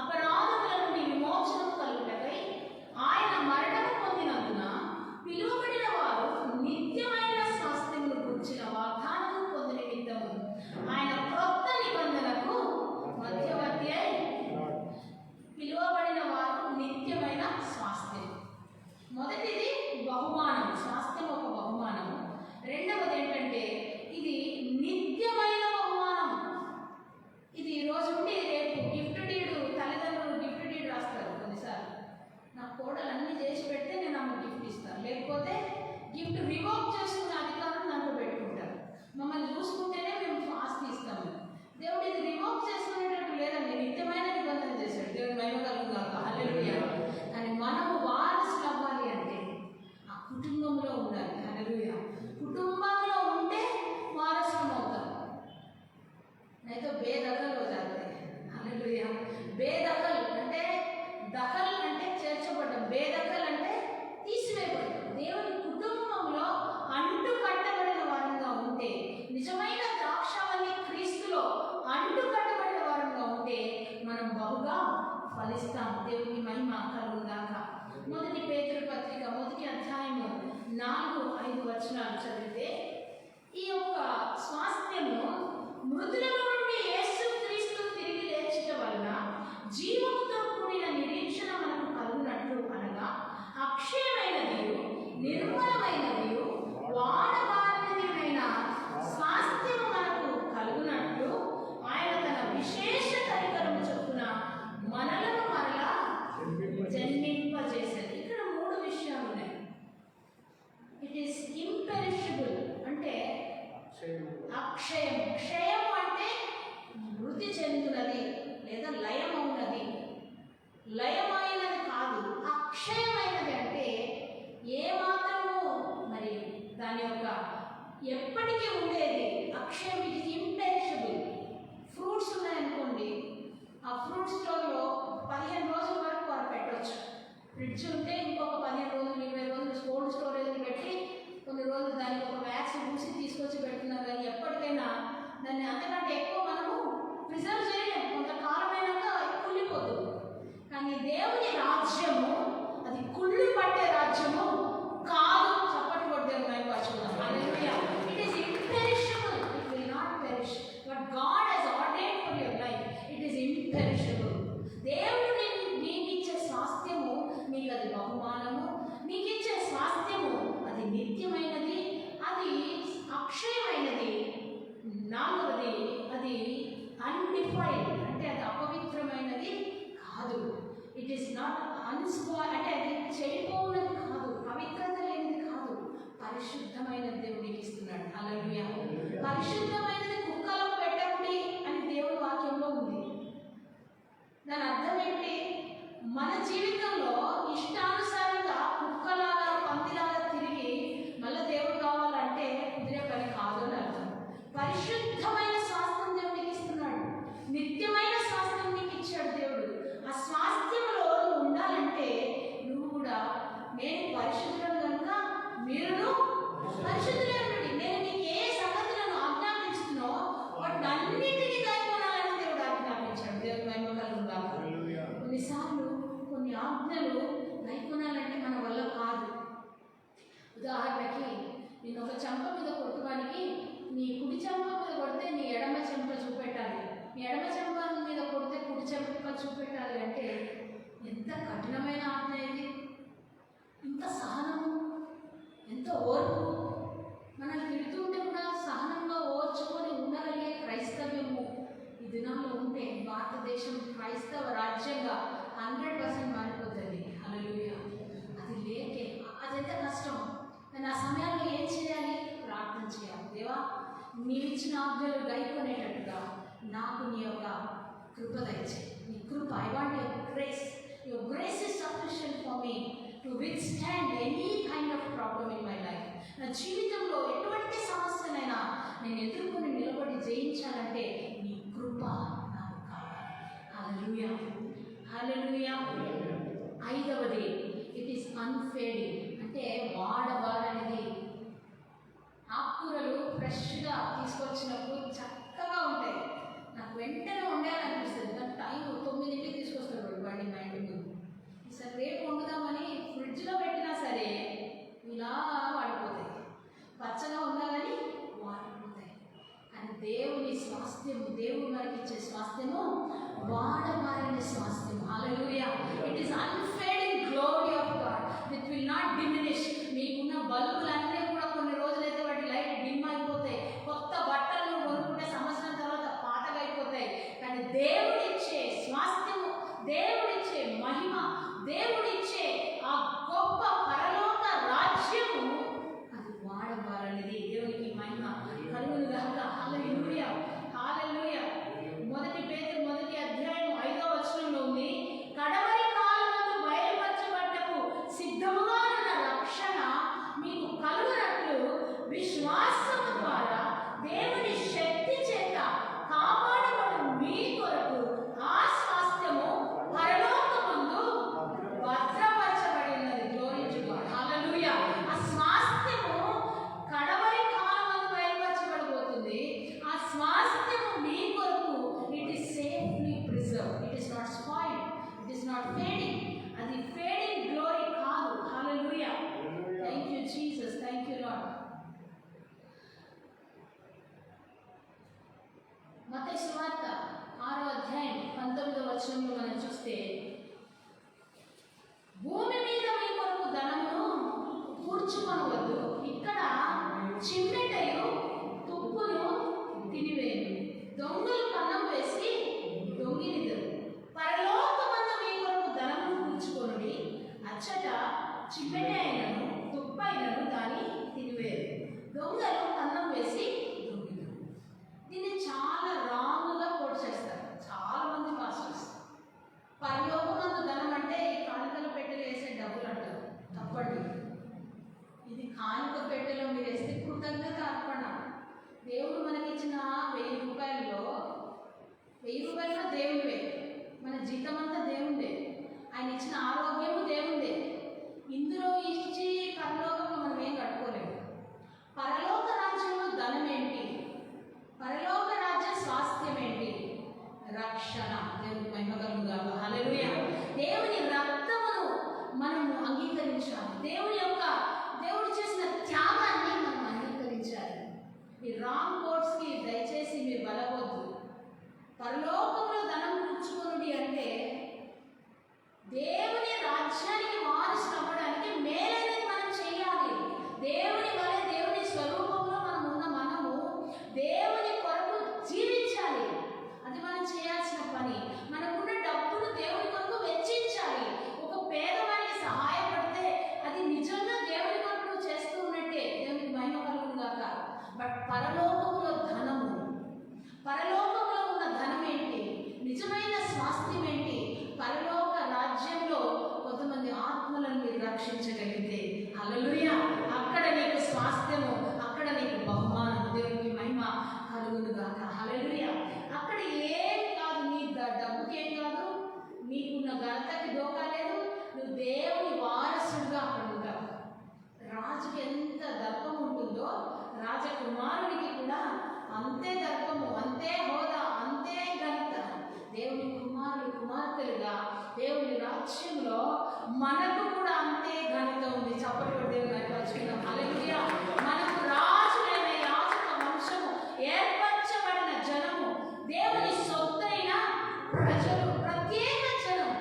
అపరాధముల నుండి విమోచనం కలుగుటకై ఆయన మరణము పొందినందున పిలువబడిన వారు నిత్యమైన స్వాస్థ్యమును గురించిన వాగ్దానము పొందిన నిమిత్తము ఆయన క్రొత్త నిబంధనకు మధ్యవర్తి అయి పిలువబడిన వారు నిత్యమైన స్వాస్థ్యం. మొదటిది బహుమానం, స్వాస్థ్యం ఒక బహుమానము. రెండవది ఏంటంటే ఇది నిత్యమైన బహుమానం. ఇది రోజు ఉండి రేపు గిఫ్ట్ డీడు, తల్లిదండ్రులు గిఫ్ట్ డీడు రాస్తారు కొన్నిసార్లు. నా కోడలు అన్నీ చేసి పెడితే నేను ఆమె గిఫ్ట్ ఇస్తాను, లేకపోతే గిఫ్ట్ రివోక్ చేసుకునే అధికారం దాంట్లో పెట్టుకుంటారు. మమ్మల్ని చూసుకుంటేనే మేము ఆస్తి ఇస్తాము. దేవుడు ఇది రివోక్ చేసుకునేటట్టు లేదండి, నిత్యమైన నిబంధన చేశాడు. దేవుడు మహిమ కలుగుగాక. హల్లెలూయా. కానీ మనము వారసులు అవ్వాలి అంటే భేదకలు అంటే తీసివేయబడతారు. దేవుని కుటుంబంలో అంటు కట్టబడిన వారంగా ఉంటే, నిజమైన ద్రాక్షావల్లి క్రీస్తులో అంటు కట్టబడిన వారంగా ఉంటే మనం బహుగా ఫలిస్తాం. దేవుని మహిమ కలుగుగాక. మొదటి పేతురు పత్రిక 1వ అధ్యాయము 4-5 వచనాలు చదివితే, ఈ యొక్క స్వాస్థ్యము మృతులలో నుండి యేసు క్రీస్తు తిరిగి లేచుట వలన జీవముతో కూడిన నిరీక్షణ మనకు కలుగునట్లు, అనగా అక్షయమైనది నిర్మలమైనది వాడబారినదిమైన స్వాస్థ్యము మనకు కలుగునట్లు ఆయన తన విశేష కనికరము చొప్పున మనలను మరలా జన్మింపజేసేది. ఇక్కడ 3 విషయాలు ఉన్నాయి. ఇట్ ఈస్ ఇంపెరిషబుల్ అంటే అక్షయం. క్షయం అంటే మృతి చెందునది లేదా లయమవునది. లయమైనది కాదు, అక్షయమైనది అంటే ఏమాత్రము మరి దాని యొక్క ఎప్పటికీ ఉండేది. అక్షయం ఇట్ ఈస్ ఇంపెరిషబుల్. ఫ్రూట్స్ ఉన్నాయనుకోండి, ఆ ఫ్రూట్ స్టోర్లో 15 రోజుల వరకు వారు పెట్టవచ్చు. ఫ్రిడ్జ్ ఉంటే ఇంకొక 15 రోజులు 20 రోజులు కోల్డ్ స్టోరేజ్ని పెట్టి కొన్ని రోజులు దానికి ఒక వ్యాక్స్ పూసి తీసుకొచ్చి పెడుతున్నారు. కానీ ఎప్పటికైనా దాన్ని అంతకంటే ఎక్కువ మనము ప్రిజర్వ్ చేయలేము. కొంతకాలమైనాక కుళ్ళిపోతుంది. కానీ దేవుని రాజ్యము అది కుళ్ళు పట్టే రాజ్యము కాదు. చప్పటి కొట్టే it is imperishable. It will not perish. But God has ordained for your life. It is imperishable. దేవుడు నీకు ఇచ్చే స్వాస్థ్యము నీకు అది బహుమానము. నీకు ఇచ్చే స్వాస్థ్యము అది నిత్యమైనది, అది అక్షయమైనది. 4వది అది అన్డిఫైల్డ్ అంటే అది అపవిత్రమైనది కాదు. ఇట్ ఈస్ నాట్ అన్స్పాయిల్డ్ అంటే అది చెడిపోయినది కాదు, పవిత్రత లేనిది కాదు, పరిశుద్ధమైన దేవుడికి ఇస్తున్నాడు. హల్లెలూయా. పరిశుద్ధమైనది కుక్కలో పెట్టకుడి అని దేవుని వాక్యంలో ఉంది. దాని అర్థం ఏంటి? మన జీవితంలో ఇష్టానుసారంగా కుక్కలాగా పందిలాగా తిరిగి మళ్ళీ దేవుడు కావాలంటే కుదిరే పని కాదు అని అర్థం. పరిశుద్ధమైన స్వాస్థ్యం దేవుడికి ఇస్తున్నాడు. నిత్యమైన స్వాస్థ్యం నీకు ఇచ్చాడు దేవుడు. ఆ స్వాస్థ్యంలో నువ్వు ఉండాలంటే నువ్వు కూడా నేను పరిశుద్ధులను కనుక మీరును పరిశుద్ధులే ఉండండి. నేను నీకు ఏ సంగతులను ఆజ్ఞాపించుతున్నో వాటిని అన్నింటినీ కైకొనాలని దేవుడు ఆజ్ఞాపించాడు. దేవుడు మహిమ కలుగుగాక. కొన్నిసార్లు కొన్ని ఆజ్ఞలు కైకొనాలంటే మన వల్ల కాదు. ఉదాహరణకి నేను ఒక చెంప మీద కొట్టుకోవడానికి నీ కుడి చెంప మీద కొడితే నీ ఎడమ చెంప చూపెట్టాలి, నీ ఎడమ చెంప మీద కొడితే కుడి చెంప చూపెట్టాలి అంటే ఎంత కఠినమైన ఆజ్ఞ ఇది! ఇంత సహనము, ఎంత ఓర్పు! మనల్ని తిడుతుంటే కూడా సహనంగా ఓర్చుకొని ఉండగలిగే క్రైస్తవ్యము ఈ దినంలో ఉంటే భారతదేశం క్రైస్తవ రాజ్యంగా 100% మారిపోతుంది. హల్లెలూయా. అది లేకే అదైతే కష్టం. నేను ఆ సమయాల్లో ఏం చేయాలి? ప్రార్థన చేయాలి. దేవా, నీవిచ్చిన ఆజ్ఞలు గైకొనేటట్టుగా నాకు నీ యొక్క కృప దయచేయి. నీ కృప, I want your grace. Your grace is sufficient for me to withstand any kind of problem in my life. నా జీవితంలో ఎటువంటి సమస్యనైనా నేను ఎదుర్కొని నిలబడి జయించాలంటే నీ కృప నాకు కావాలి. హల్లెలూయా. హల్లెలూయా. 5వది ఇట్ ఈస్ అన్ఫేడింగ్ అంటే వాడబారనిది. ఆకుకూరలు ఫ్రెష్గా తీసుకొచ్చినప్పుడు చక్కగా ఉంటాయి. నాకు వెంటనే వండాలనిపిస్తుంది. నాకు టైం 9కి తీసుకొస్తాడు బండి మా ఇంటి ముందు. ఈసారి రేపు వండుదామని ఫ్రిడ్జ్లో పెట్టినా సరే ఇలా వాడిపోతాయి. పచ్చగా ఉన్నా కానీ వాడిపోతాయి. కానీ దేవుని స్వాస్థ్యము, దేవుడు మనకి ఇచ్చే స్వాస్థ్యము వాడబారని స్వాస్థ్యం. హల్లెలూయా. It is unfading glory of God. It will not diminish. మీకున్న బల్బులన్నీ కూడా కొన్ని రోజులైతే వాటి లైట్ డిమ్ అయిపోతాయి. కొత్త బట్టలు కొనుక్కుంటే సంవత్సరం తర్వాత పాతగా అయిపోతాయి. కానీ దేవుడిచ్చే స్వాస్థ్యము, దేవుడిచ్చే మహిమ, దేవుడిచ్చే ఆ గొప్ప పరలోక రాజ్యము అది వాడబారనిది. దేవునికి మహిమ కలుగును గాక. హల్లెలూయా. హల్లెలూయా. 1 పేతురు 1వ అధ్యాయం 5వ వచనంలో ఉంది, కడవరి కాలమందు బయలు చిమ్మెట అయినను తుప్పైనను దాన్ని తినివేరు. దొంగలు అన్నం వేసి దొంగిలు. దీన్ని చాలా రాంగ్గా కోట్ చేస్తారు చాలా మంది పాస్టర్స్. పరలోకమందు ధనం అంటే ఈ కానుకల పెట్టెలు వేసే డబ్బులు అంటారు. తప్పండి. ఇది కానుక పెట్టెలో మీరు వేస్తే కృతజ్ఞత అర్పణ. దేవుడు మనకిచ్చిన 1000 రూపాయల్లో 1000 రూపాయలు దేవుడివే. మన జీతం అంతా దేవుడే. ఆయన ఇచ్చిన ఆరోగ్యము దేవుడే. ఇందులో ఇచ్చి పరలోకంలో మనం ఏం కట్టుకోలేము. పరలోక రాజ్యంలో ధనం ఏంటి? పరలోక రాజ్య స్వాస్థ్యం ఏంటి? రక్షణ. దేవుని మహిమ కలుగుగాక. హల్లెలూయా. దేవుని రక్తమును మనం అంగీకరించాలి. దేవుడు చేసిన త్యాగాన్ని మనం అంగీకరించాలి. ఈ రాంగ్ కోడ్స్కి దయచేసి మీరు బలవద్దు. పరలోకంలో ధనం కూర్చుకునుడి అంటే దేవుని రాజ్యానికి వారసులు అవ్వడానికి మేలనేది మనం చేయాలి. దేవుని వలె దేవుని స్వరూపంలో మనం ఉన్న మనము దేవుని కొరకు జీవించాలి. అది మనం చేయాల్సిన పని. మనకున్న డబ్బును దేవుని కొరకు వెచ్చించాలి. ఒక పేదవాడికి సహాయపడితే అది నిజంగా దేవుని కొరకు చేస్తూ ఉన్నట్టే. దేవునికి మహిమ కలుగును గాక. బట్ పరలోకంలో ధనము, పరలోకంలో ఉన్న ధనం ఏంటి? నిజమైన స్వాస్థ్యం ఏంటి? పరలోక రాజ్యంలో కొంతమంది ఆత్మలను మీరు రక్షించగలిగితే హల్లెలూయా, అక్కడ నీకు స్వాస్థ్యము, అక్కడ నీకు బహుమానం. దేవునికి మహిమ కలుగును గాక. హల్లెలూయా. అక్కడ ఏం కాదు, నీ డబ్బుకి ఏం కాదు, నీకున్న ఘనతకి డోకా లేదు. నువ్వు దేవుని వారసుడుగా అక్కడ ఉంటావు. రాజుకి ఎంత దర్పం ఉంటుందో రాజకుమారుడికి కూడా అంతే దర్పము, అంతే హోదా, అంతే ఘనత. దేవుని కుమార్తెలుగా దేవుని రాజ్యంలో మనకు కూడా అంతే ఘనత ఉంది. చప్పటి దేవుని పరుచుకుందాం. హల్లెలూయా. మనకు రాజులైన యాజక వంశము, ఏర్పరచబడిన జనము, దేవుని సొత్తైన ప్రజలు, ప్రత్యేక జనం.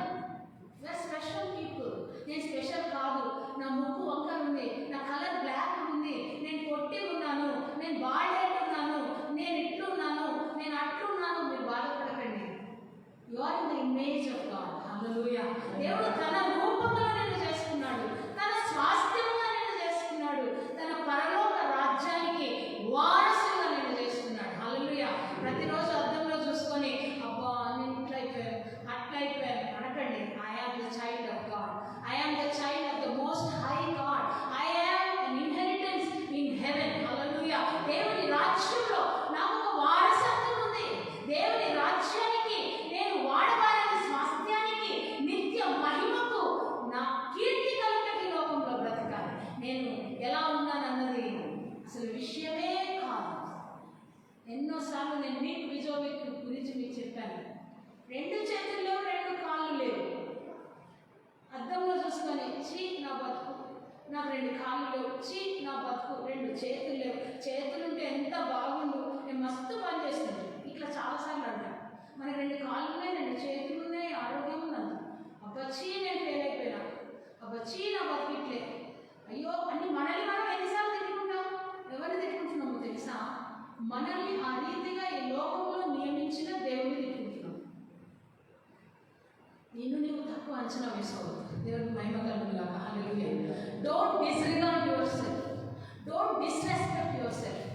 Special people. నేను స్పెషల్ కాదు, నా ముక్కు వంకర ఉంది, నా కలర్ బ్లాక్ ఉంది, నేను పొట్టి ఉన్నాను, నేను బాల్డెడ్ ఉన్నాను, నేను ఇట్లున్నాను, నేను అట్లున్నాను. మీరు బాధపడకండి. You are in the image of God. హల్లెలూయా. దేవుడు తన రూపంలో నిన్ను చేసుకున్నాడు, తన స్వాస్థ్యంగా నిన్ను చేసుకున్నాడు, తన పరలోక రాజ్యానికి వారసుగా నిన్ను చేసుకున్నాడు. హల్లెలూయా. ప్రతిరోజు అద్దంలో చూసుకొని అబ్బా నేను ఇట్లయిపోయాను అట్లయిపోయాను అనకండి. I am the child of God. I am the child of the most high God. I am an inheritance in heaven. హల్లెలూయా. దేవుని రాజ్యంలో నాకు ఒక వారసత్వం ఉంది. దేవుని రాజ్యానికి నేను వాడబారని స్వాస్థ్యానికి, నిత్య మహిమకు నా కీర్తి కలుగుటకి లోకంలో బ్రతకాలి. నేను ఎలా ఉన్నానన్నది అసలు విషయమే కాదు. ఎన్నోసార్లు నేను మీకు విజోవిక్ గురించి మీకు చెప్పాను. 2 చేతుల్లో 2 కాళ్ళు లేవు. అద్దంలో చూసుకొని చీ నా బతుకు, నాకు 2 కాళ్ళు లేవు, చీ నా బతుకు, 2 చేతులు లేవు, చేతులుంటే ఎంత బాగుండు, నేను మస్తు పని చేస్తాను. ఇట్లా చాలాసార్లు అంటాను. మనకి 2 కాళ్ళు ఉన్నాయి, 2 చేతులు ఉన్నాయి, ఆరోగ్యం ఉన్నది. అబ్బచ్చి నేను ఫెయిల్ అయిపోయినా, అబ్బచ్చి నా బతుకు ఇట్లే, అయ్యో అన్ని. మనల్ని మనం ఎన్నిసార్లు తిట్టుకుంటాం? ఎవరిని తిట్టుకుంటున్నామో తెలుసా? మనల్ని ఆ రీతిగా ఈ లోకంలో నియమించిన దేవుడిని తిట్టుకుంటున్నాం. నిన్ను నీవు తక్కువ అంచనా వేసుకోవద్దు. దేవుడికి మహిమ కలుగుగాక. హల్లెలూయా. Don't disregard yourself. Don't disrespect yourself.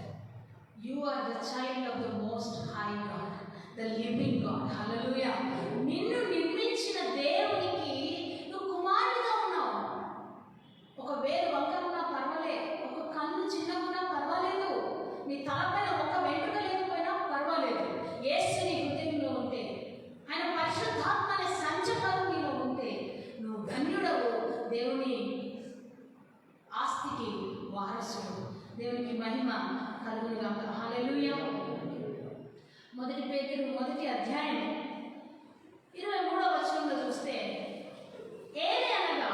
You are the child of the most high God, the living God. హల్లెలూయా. నిన్ను నిర్మించిన దేవునికి నువ్వు కుమారుడిగా ఉన్నావు. ఒక వేలు వంకరున్నా పర్వాలేదు, ఒక కన్ను చిన్నగున్నా పర్వాలేదు, నీ తలపైన ఒక వెంట్రుక లేకపోయినా పర్వాలేదు. యేసు నీ హృదయంలో ఉంటే, ఆయన పరిశుద్ధాత్మ అనే సంచకాలు నీలో ఉంటే నువ్వు ధన్యుడవు. దేవుని ఆస్తికి వారసుడు. దేవునికి మహిమ కలుగును గాక. హల్లెలూయా. 1 పేతురు 1వ అధ్యాయం 23వ వచనంలో చూస్తే, ఏది అనగా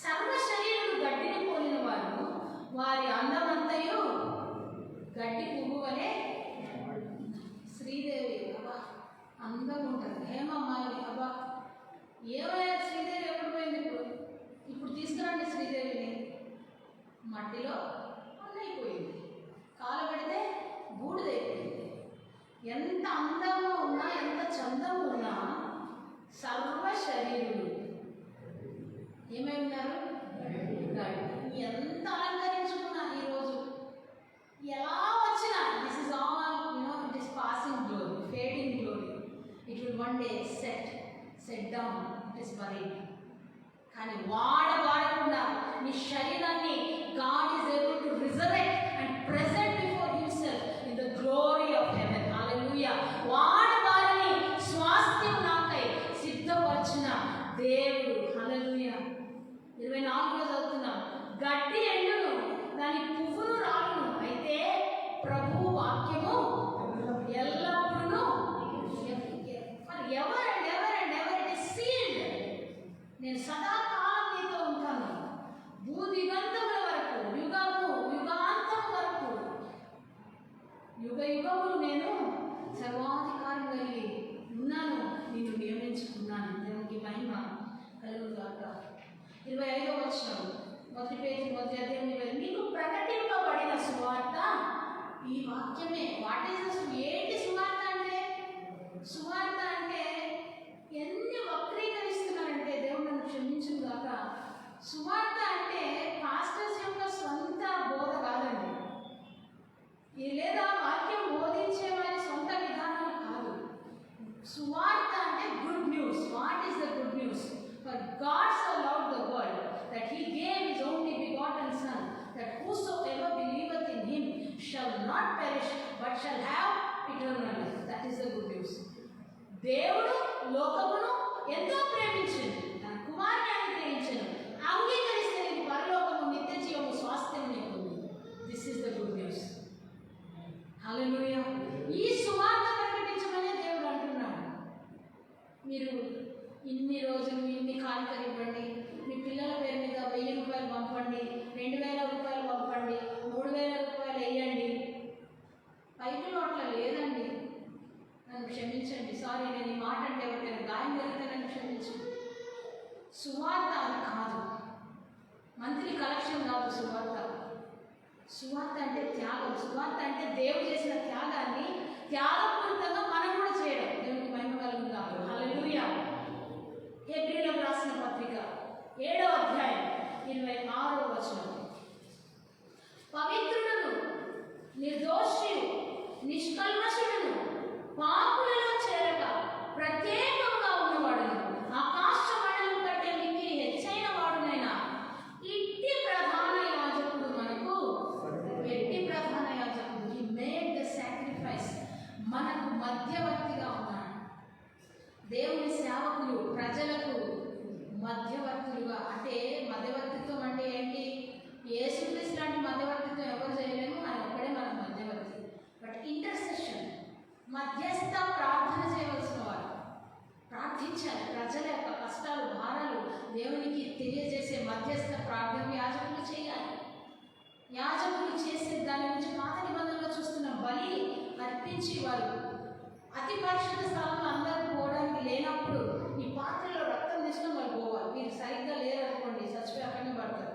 సర్వ శరీరులు గడ్డిని పోలిన వారు, వారి అందమంతయు గడ్డి పువ్వు వలె. శ్రీదేవి అబ్బా అందం ఉంటుంది. హేమమాలిని అబ్బా ఏమైనా శ్రీదేవి ఎప్పుడు పోయింది? ఇప్పుడు తీసుకురండి శ్రీదేవిని. మట్టిలో అన్నైపోయింది, కాలు పెడితే బూడిదైపోయింది. ఎంత అందంగా ఉన్నా, ఎంత చందంగా ఉన్నా సర్వ శరీరులు ఏమై ఉన్నారు? ఎంత అలంకరించుకున్నా ఈరోజు ఎలా వచ్చినా this is all it is passing glory, fading glory. It will one day set down, it is buried. కానీ వాడకుండా నీ శరీరాన్ని God is able to resurrect and present before himself in the glory of heaven. హల్లెలూయా. వాడబారని స్వాస్థ్యం నాకై సిద్ధపరిచిన దేవుడు. హల్లెలూయా. 24లో చదువుతున్నాం, గడ్డి ఎండును, దాని పువ్వును రాలును, అయితే ప్రభు వాక్యము ఎల్లప్పుడూ. మరి ఎవరండి ఇట్ ఇస్ సీల్డ్. నేను సదాకాలం నీతో ఉంటాను, భూదిగంతముల వరకు, యుగాంతం వరకు, యుగములు నేను సర్వాధికారం కలిగి ఉన్నాను, నిన్ను నియమించుకున్నాను. దేవునికి మహిమ కలుగుగాక. 25వ వచనం, మొదటి పేజీ, మొదటి అధ్యాయం, నీకు ప్రకటింపబడిన సువార్త ఈ వాక్యమే. వాట్ ఈస్ ఏంటి సువార్త అంటే? సువార్త అంటే ఎన్ని వక్రీకరిస్తున్నారంటే దేవుడు నన్ను క్షమించును గాక. సువార్త అంటే పాస్టర్స్ యొక్క సొంత బోధ కాదండి, లేదా వాక్యం బోధించే వారి సొంత విధానం కాదు. సువార్త అంటే good news. What is the good news? For God so loved the world that he gave his only begotten Son, that whosoever believeth in him shall not perish but shall have eternal life. That is the good news. దేవుడు లోకమును ఎంతో ప్రేమించింది, తన కుమారుని అనుగ్రహించను, అంగీకరిస్తే నీకు పరలోకము, నిత్య జీవము, స్వాస్థ్యం నీకు ఉంది. This is the good news. హల్లెలూయా. ఈ సువార్త ప్రకటించమనే దేవుడు అంటున్నాడు. మీరు ఇన్ని రోజులు ఇన్ని కానుకలు ఇవ్వండి, మీ పిల్లల పేరు మీద 1000 రూపాయలు పంపండి, 2000 రూపాయలు పంపండి, 3000 రూపాయలు వేయండి. బైబిల్ అట్లా లేదండి. నన్ను క్షమించండి, సారీ, నేను ఈ మాట అంటే ఎవరికైనా గాయం జరిగితే నన్ను క్షమించండి. సువార్త అది కాదు, మంత్లీ కలెక్షన్ కాదు. సువార్త అంటే త్యాగం. సువార్త అంటే దేవుడు చేసిన త్యాగాన్ని త్యాగపూరితంగా మనం కూడా చేయడం. దేవునికి మహిమ కలుగుతాము. హల్లెలూయా. హెబ్రీయులకు రాసిన పత్రిక 7వ అధ్యాయం 26వ వచనం, పవిత్రుడును, నిర్దోషియు, నిష్కల్మషుడును, పాపులలో చేరక ప్రత్యేకంగా ఉన్నవాడును, ఆకాశ మండలం కంటే మిక్కిలి హెచ్చైన వాడునైనా ఇట్టి ప్రధాన యాజకుడు మనకు. ఎట్టి ప్రధాన యాజకుడు, హి మేడ్ ద సాక్రిఫైస్, మనకు మధ్యవర్తిగా ఉన్నాడు. దేవుని సేవకులు ప్రజలకు మధ్యవర్తులుగా. అంటే మధ్యవర్తిత్వం అంటే ఏంటి? యేసుక్రీస్తు లాంటి మధ్యవర్తిత్వం ఎవరు చేయలేము, ఆయన ఒక్కడే మన మధ్యవర్తి. బట్ ఇంటర్సెషన్, మధ్యస్థ ప్రార్థన చేయవలసిన వారు, ప్రార్థించాలి. ప్రజల యొక్క కష్టాలు, భారాలు దేవునికి తెలియజేసే మధ్యస్థ ప్రార్థన యాజకులు చేయాలి. యాజకులు చేసే దాని నుంచి పాత నిబంధనలో చూస్తున్న బలి అర్పించి వారు అతి పరిశుద్ధ స్థలంలో అందరూ పోవడానికి లేనప్పుడు ఈ పాత్రలో రక్తం తీసుకొని వాళ్ళు పోవాలి. మీరు సరిగ్గా లేరు అనుకోండి, చచ్చిపోయి అక్కడనే పడతారు.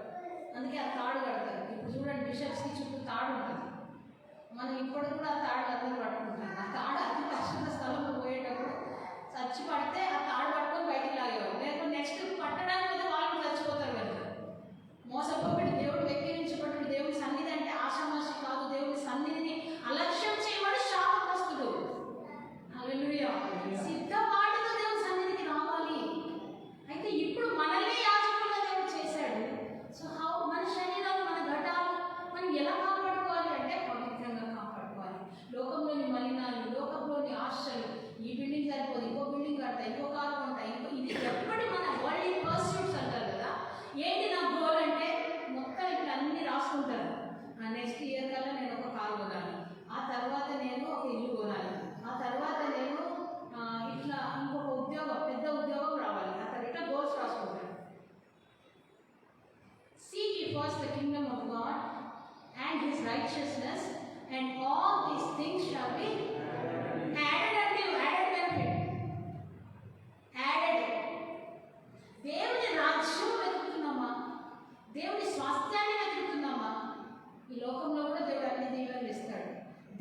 అందుకే ఆ తాడు కడతారు. ఇప్పుడు చూడండి, బిషప్స్కి చుట్టూ తాడు ఉంటుంది. మనం ఇప్పుడు కూడా ఆ తాడు అందరూ పట్టుకుంటాం. ఆ తాడు అతి పరిశుద్ధ స్థలంలో పోయేటప్పుడు చచ్చి పడితే ఆ తాడు పట్టుకొని బయటికి లాగేవారు. లేకపోతే నెక్స్ట్ పట్టడానికి అయితే వాళ్ళు చచ్చిపోతారు కదా. మోసపోబడి దేవుడు వెక్కిరించబడి, దేవుడి సన్నిధి అంటే ఆషామాషి కాదు. దేవుడి సన్నిధిని అలక్ష్యం చేయబడి శాపగ్రస్తుడు. హల్లెలూయా. సిద్ధపాటుతో దేవుడి సన్నిధికి రావాలి. అయితే ఇప్పుడు మనల్ని యాజకులుగా దేవుడు చేశాడు. సో మన శరీరాలు, మన ఘటాలు మనం ఎలా కాపాడుకోవాలి అంటే పవిత్రంగా కాపాడుకోవాలి. లోకంలోని మలినాలు, లోకంలోని ఆశలు, ఈ బిల్డింగ్ సరిపోదు, ఇంకో బిల్డింగ్ కడతా, ఇంకో కారు కొంటా, ఇది ఎప్పటి మన వరల్డ్ పర్స్యూట్స్ అంటారు కదా. ఏంటి నా గోల్ అంటే మొత్తం ఇట్లా అన్ని రాసుకుంటాను. నెక్స్ట్ ఇయర్ కల్లా నేను ఒక కారు కొనాలి, ఆ తర్వాత నేను ఒక ఇల్లు కొనాలి, ఆ తర్వాత నేను ఇట్లా ఇంకొక ఉద్యోగం, పెద్ద ఉద్యోగం రావాలి, ఆ తర్వాత ఇట్లా గోల్స్ రాసుకుంటాను. Seek ye first the kingdom of God and his righteousness, and all these things shall be added unto you. Added benefit. Added. దేవుని రాజ్యం వెతుకుతున్నామా? దేవుని స్వాస్థ్యాన్ని వెతుకుతున్నామా? ఈ లోకంలో కూడా దేవుడు అన్ని దీవెనలు ఇస్తాడు.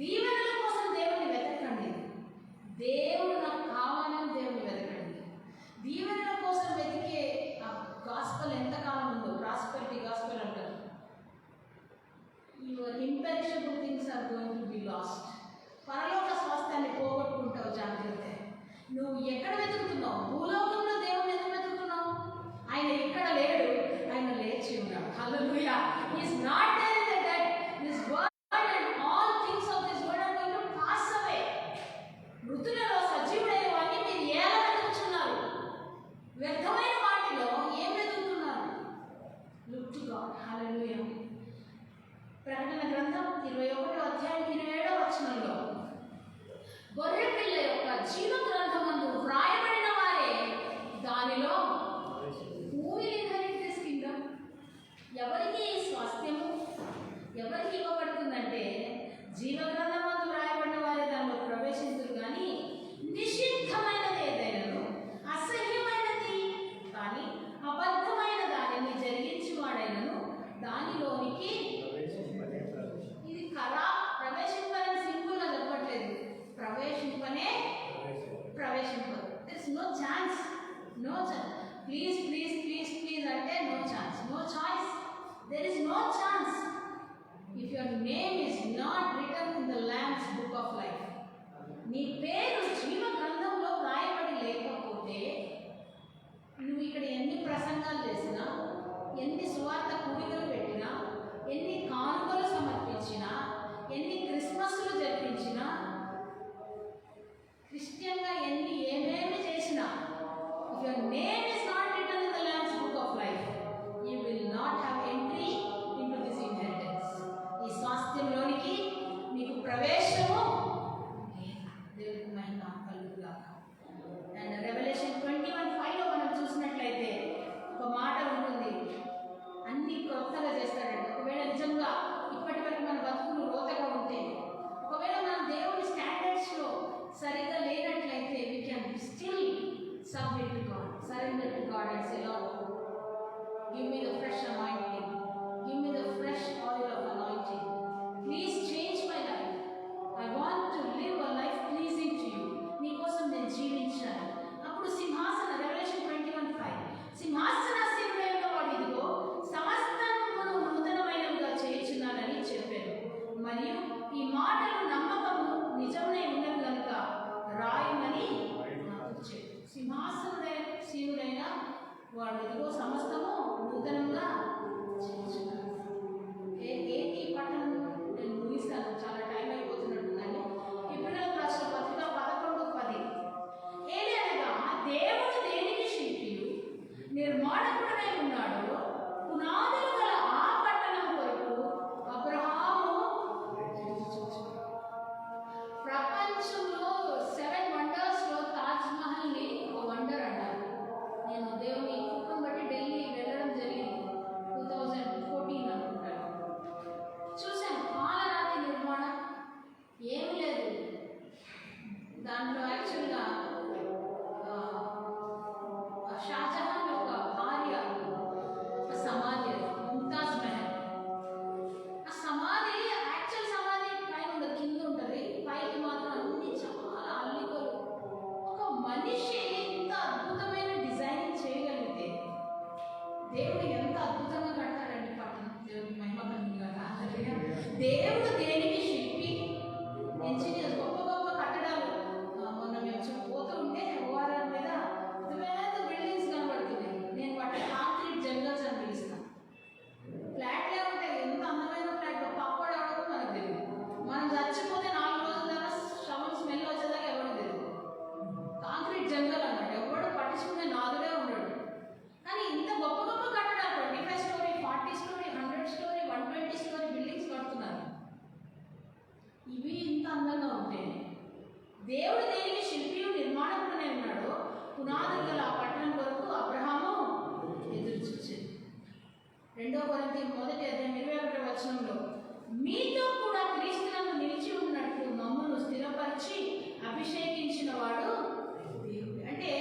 దీవెనల కోసం దేవుని వెతకండి. దేవుడు నాకు కావాలని దేవుని వెతకండి. దీవెనల కోసం వెతికే ఆ గాస్పల్ ఎంత గాడ్. హల్లెలూయా. ప్రకటన గ్రంథం 21వ అధ్యాయం 27వ వచనంలో గొర్రె పిల్ల యొక్క జీవ గ్రంథమందు వ్రాయబడిన వారే దానిలో who will inherit this kingdom? ఎవరికి ఈ స్వాస్థ్యము ఎవరికి ఇవ్వబడుతుందంటే జీవ గ్రంథమందు వ్రాయబడిన వారే దానిలో ప్రవేశించరు. కానీ నిషిద్ధమైనది ఏదైనాను, అసహ్యమైనది కానీ అబద్ధమైన దానిని జరిగించి వాడైనను దానిలోనికి, ఇది ప్రవేశింపని సింపుల్గా చెప్పట్లేదు, ప్రవేశింపరు. There is no chance, no chance. Please please please please అంటే no chance, no choice, there is no chance. If your name is not written in the lamb's book of life, నీ పేరు జీవ గ్రంథంలో రాయబడి లేకపోతే నువ్వు ఇక్కడ ఎన్ని ప్రసంగాలు చేసినా, ఎన్ని సువార్త కూడికలు పెట్టినా, ఎన్ని కానుకలు సమర్పించినా, ఎన్ని క్రిస్మస్లు జరిపించినా, క్రిస్టియన్గా ఏమేమి చేసినా, if your name is not written in the lamb's book of life, you will not have entry into this inheritance. ఈ స్వాస్థ్యంలోనికి మీకు ప్రవేశము దేవుడికి మహిమ కలుగుగాక. అండ్ రెవల్యూషన్ 21:5లో మనం చూసినట్లయితే ఒక మాట ఉంటుంది, అన్ని కొత్తగా చేస్తాడండి. ఒకవేళ నిజంగా ఇప్పటి వరకు మన బతుకులు రోతగా ఉంటే, ఒకవేళ మనం దేవుని స్టాండర్డ్స్లో సరిగ్గా లేనట్లయితే, we can still submit to God, surrender to God and say lord, give me the fresh anointing, give me the fresh oil of anointing, please change my life, I want to live a life pleasing to you. నీకోసం నేను జీవించాను. అప్పుడు సింహాసన, revolution 21:5, సింహాసనాసీనుడైన వాడు ఇదిగో సమస్తమును నూతనమైనవిగా చేయుచున్నానని చెప్పాను. మరియు ఈ మాటలు నమ్మకము నిజమునై ఉన్నవి కనుక రాయమని నాకు చెప్పు. సింహాసనుడైన వాడు ఇదిగో సమస్తము నూతనంగా చేయుచున్నాను. ఏంటి పట్టణం? నేను ముగిస్తాను, చాలా టైం అయిపోతున్నట్టుందని. ఇబ్రానీయులకు రాసిన పత్రిక 11:10, ఏలనగా దేవుడు దేనికి శిల్పియు నిర్మాణకుడై ఉన్నాడు, పునాదులు గల ఆ పట్టణం కొరకు అబ్రహాము. ప్రపంచంలో 7 వండర్స్లో తాజ్ మహల్ని ఒక వండర్ అంటారు. నేను దేవుని కృపను బట్టి ఢిల్లీ వెళ్ళడం జరిగింది, 2014 అనుకుంటాను. చూశాను పాలరాతి నిర్మాణం, ఏమి లేదు దాంట్లో. యాక్చువల్గా షాజహాన్ యొక్క భార్య ఒక సమాధి, ముంతాజ్ మహల్. ఆ సమాధి యాక్చువల్ సమాధి పైన ఉండదు, కింద ఉంటుంది, పైకి మాత్రం అన్ని చాలా అల్లికలు. ఒక మనిషి ఇంత అద్భుతమైన డిజైనింగ్ చేయగలిగితే దేవుడు ఎంత అద్భుతంగా కడతాడండి పట్టణం. దేవుడికి మహిమ కలుగుగాక. దేవుడు దేనికి శిల్పి, ఇంజనీర్స్, గొప్ప గొప్ప కట్టడాలు. మొన్న మేము పోతూ ఉంటే ఓఆర్ఆర్ మీద పెద్ద బిల్డింగ్స్ కనబడుతున్నాయి. నేను వాటిని కాంక్రీట్ జంగల్స్ అని పిలుస్తాను. ఫ్లాట్లే ఉంటాయి, ఎంత అందమైన ఫ్లాట్, పక్కోడు ఎవడో మనకు తెలియదు. మనం చచ్చిపోతే 4 రోజుల దాకా శవం స్మెల్ వచ్చేదాకా ఎవరు తెలియదు. కాంక్రీట్ జంగల్ అన్నాడు, ఎవడు పట్టించుకునే నాదుడే ఉండడు. కానీ ఇంత గొప్ప గొప్ప కట్టడాలు 25 story, 40 story, 100 story, 120 story buildings కడుతున్నారు. ఇవి ఇంత అందంగా ఉంటే దేవుడు దేనికి శిల్పియు నిర్మాణకుడనే ఉన్నాడు, పునాదులు గల ఆ పట్టణం కొరకు అబ్రహాము ఎదురు చూచింది. 2 కొరింథీ 1:21 మీతో కూడా క్రీస్తునందు నిలిచి ఉన్నట్లు మమ్మల్ని స్థిరపరిచి అభిషేకించిన వాడు దేవుడు. అంటే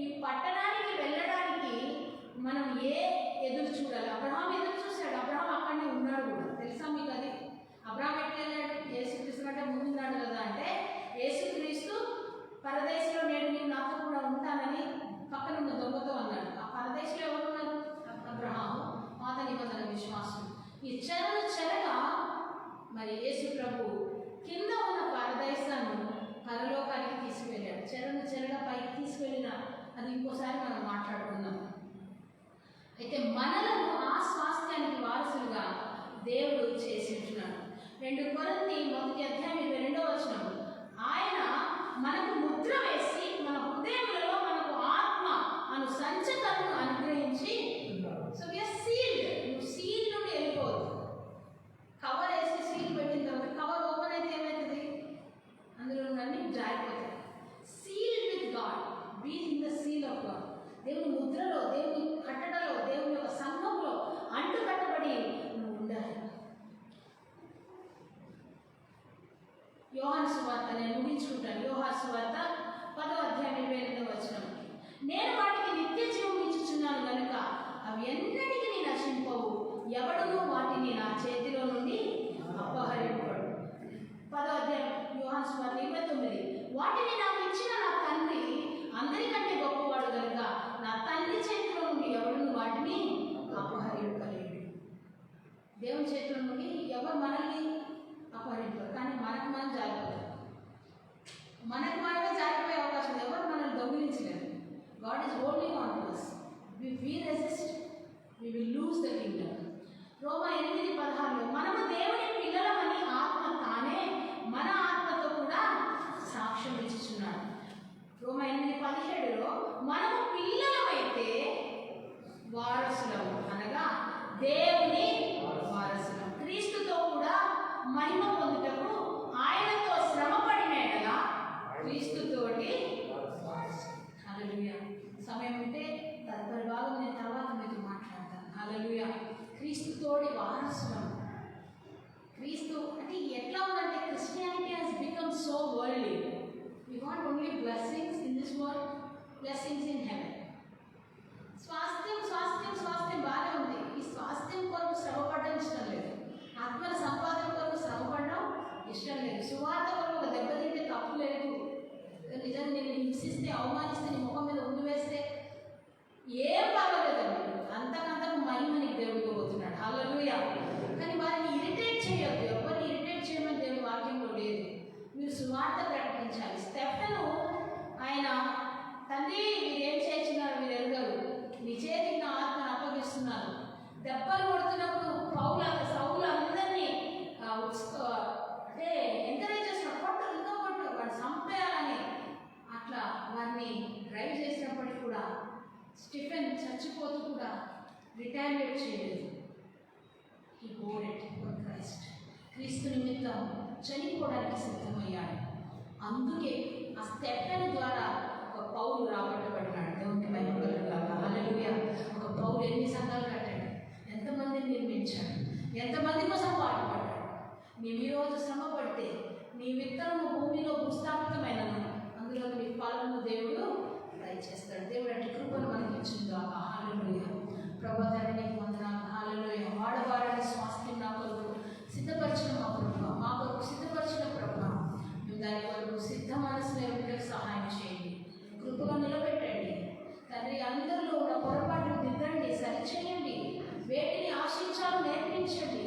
ఈ పట్టణానికి వెళ్ళడానికి మనం ఎదురు చూడాలి? అబ్రహాం ఎదురు చూశాడు, అబ్రహాం అక్కడనే ఉన్నాడు కూడా. తెలుసా మీకు అది? అబ్రహాం ఎట్లా వెళ్ళాడు? యేసుక్రీస్తు కంటే ముందున్నాడు కదా. అంటే యేసుక్రీస్తు పరదేశంలో నేను నీవు నాతో కూడా ఉంటానని పక్కన ఉన్న దొంగతో అన్నాడు. ఆ పరదేశంలో ఎవరు ఉన్నారు? అబ్రహాము, పాత నిబంధన విశ్వాసం. ఈ చెరగా మరి యేసు ప్రభు కింద ఉన్న పరదేశాన్ని పరలోకానికి తీసుకువెళ్ళాడు. చెరగా పైకి తీసుకువెళ్ళిన అది ఇంకోసారి మనం మాట్లాడుకుందాం. అయితే మనలను ఆ స్వాస్థ్యానికి వారసులుగా దేవుడు చేసి ఉంటున్నాడు. 2 కొరింథీ 1:22 ఆయన మనకు ముద్ర వేసి మన హృదయములలో మనకు ఆత్మ అను సంచకలను అనుగ్రహించి, సో వి ఆర్ సీల్డ్. వచనం, యోహాను సువార్త 10:28. నేను వాటికి నిత్య జీవం ఇచ్చుచున్నాను కనుక అవి ఎన్నటికీ నశింపవు, ఎవడును వాటిని నా చేతిలో నుండి అపహరింపడు. 10 యోహాను సువార్త 29. వాటిని నాకు ఇచ్చిన నా తండ్రి అందరికంటే గొప్పవాడు కనుక నా తండ్రి చేతిలో నుండి ఎవడును వాటిని అపహరింపలేడు. దేవుని చేతిలో నుండి ఎవరు మనల్ని అపహరింపరు, కానీ మనకు మనం జారిపోతాం. మనకు మనమే జారిపోయే అవకాశం, ఎవరు మనల్ని దొంగిలించలేరు. God is holding on to us. If we resist, we will lose the kingdom. రోమా 8:16 మనము దేవుని పిల్లలమని ఆత్మ తానే మన ఆత్మతో కూడా సాక్ష్యం ఇచ్చుచున్నాడు. రోమా 8:17 మనము పిల్లలమైతే వారసులము, అనగా దేవుని వారసులం. క్రీస్తుతో కూడా మహిమ పొందుటకు ఆయనతో శ్రమపడిన ఎడల క్రీస్తుతోటి. హల్లెలూయా. సమయం ఉంటే తదుపరి భాగం నేను తర్వాత మీతో మాట్లాడతాను. హల్లెలూయా. క్రీస్తుతోటి వారసులం. క్రీస్తు అంటే ఎట్లా ఉందంటే, Christianity has become so worldly. We want only blessings in this world, blessings in heaven. స్వాస్థ్యం స్వాస్థ్యం స్వాస్థ్యం బాగానే ఉంది. ఈ స్వాస్థ్యం కొరకు శ్రమపడడం ఇష్టం లేదు. ఆత్మల సంపాదన కొరకు శ్రమపడడం ఇష్టం లేదు. సువార్త కొరకు ఒక దెబ్బతింటే తప్పు లేదు. నిజంగా నేను హింసిస్తే, అవమానిస్తే, నీ ముఖం మీద ఉండి వేస్తే ఏం పర్వాలేదండి. అంతకంతకు మహిమని దేవుడు పోతున్నాడు. హల్లెలూయా. కానీ వారిని ఇరిటేట్ చేయొద్దు. ఎవరిని ఇరిటేట్ చేయమని దేవుడు వాక్యంలో లేదు. మీరు సువార్త ప్రకటించాలి. స్టెఫెను ఆయన తండ్రి మీరేం చేస్తున్నారు మీరు ఎరుగరు, నీ చేతికి నా ఆత్మను అప్పగిస్తున్నారు. దెబ్బలు కొడుతున్నప్పుడు సౌలు అందరినీ అంటే ఎంకరేజ్ చేస్తున్నారు, కొట్టు ఇంకా కొట్టు, వాడు చంపేయాలని అట్లా వారిని డ్రైవ్ చేసినప్పటికీ కూడా స్టిఫెన్ చచ్చిపోతూ కూడా రిటాలియేట్ చేయలేదు. He bore it for Christ. క్రీస్తు నిమిత్తం చనిపోవడానికి సిద్ధమయ్యాడు. అందుకే ఆ స్టెఫెన్ ద్వారా ఒక పౌలు రాబట్టబడినాడు. దేవునికి మహిమ కలుగుగాక. హల్లెలూయా. ఒక పౌలు ఎన్ని సంఘాలు కట్టాడు, ఎంతమందిని నిర్మించాడు, ఎంతమంది కోసం పాటుపడ్డాడు. నీవు ఈరోజు శ్రమ పడితే నీ విత్తనము భూమిలో భూస్థాపితమైనను అందులో నీ ఫలము దేవుడు దయచేస్తాడు. దేవుడు అట్టి కృపను మనకి ఇచ్చిందాక. హల్లెలూయా. ప్రభువా తండ్రి నీకు వందనాలు. హల్లెలూయా. వాడవాడని స్వాస్థ్యం నా కొరకు సిద్ధపరిచిన మా ప్రభువా, మా కొరకు సిద్ధపరిచిన ప్రభువా, మేము దాని కొరకు సిద్ధ మనసు నిలబెట్టడానికి సహాయం చేయండి, కృపగా నిలబెట్టండి తండ్రి. అందరిలో ఉన్న పొరపాట్లు దిద్దండి, సరిచేయండి. వేటిని ఆశించాలో నేర్పించండి,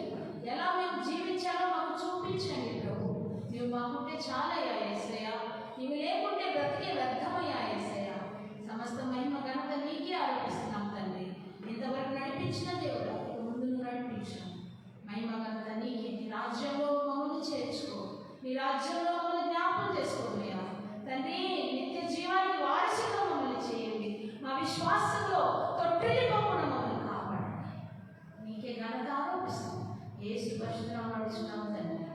ఎలా మేము జీవించాలో మాకు చూపించండి ప్రభు. నువ్వు మాకుంటే చాలయ్యా యేసయ్యా, నీవు లేకుంటే బ్రతికే వ్యర్థమయ్యా యేసయ్యా. సమస్త మహిమ ఘనత నీకే ఆరోపిస్తున్నాం తండ్రి. ఇంతవరకు నడిపించిన దేవుడు ముందు నువ్వు నడిపించావు. మహిమ ఘనత నీకే. నీ రాజ్యంలో మమ్మల్ని చేర్చుకో, నీ రాజ్యంలో మమ్మల్ని జ్ఞాపకం చేసుకోమయ్యా తండ్రి. నిత్య జీవానికి వారసుగా మమ్మల్ని చేయండి. మా విశ్వాసంలో తొట్టిల్లిపోకుండా మమ్మల్ని కాపాడండి. నీకే ఘనత ఆరోపిస్తాం. యేసు పరిశుద్ధ నామమున నడుచున్నాము తండ్రి.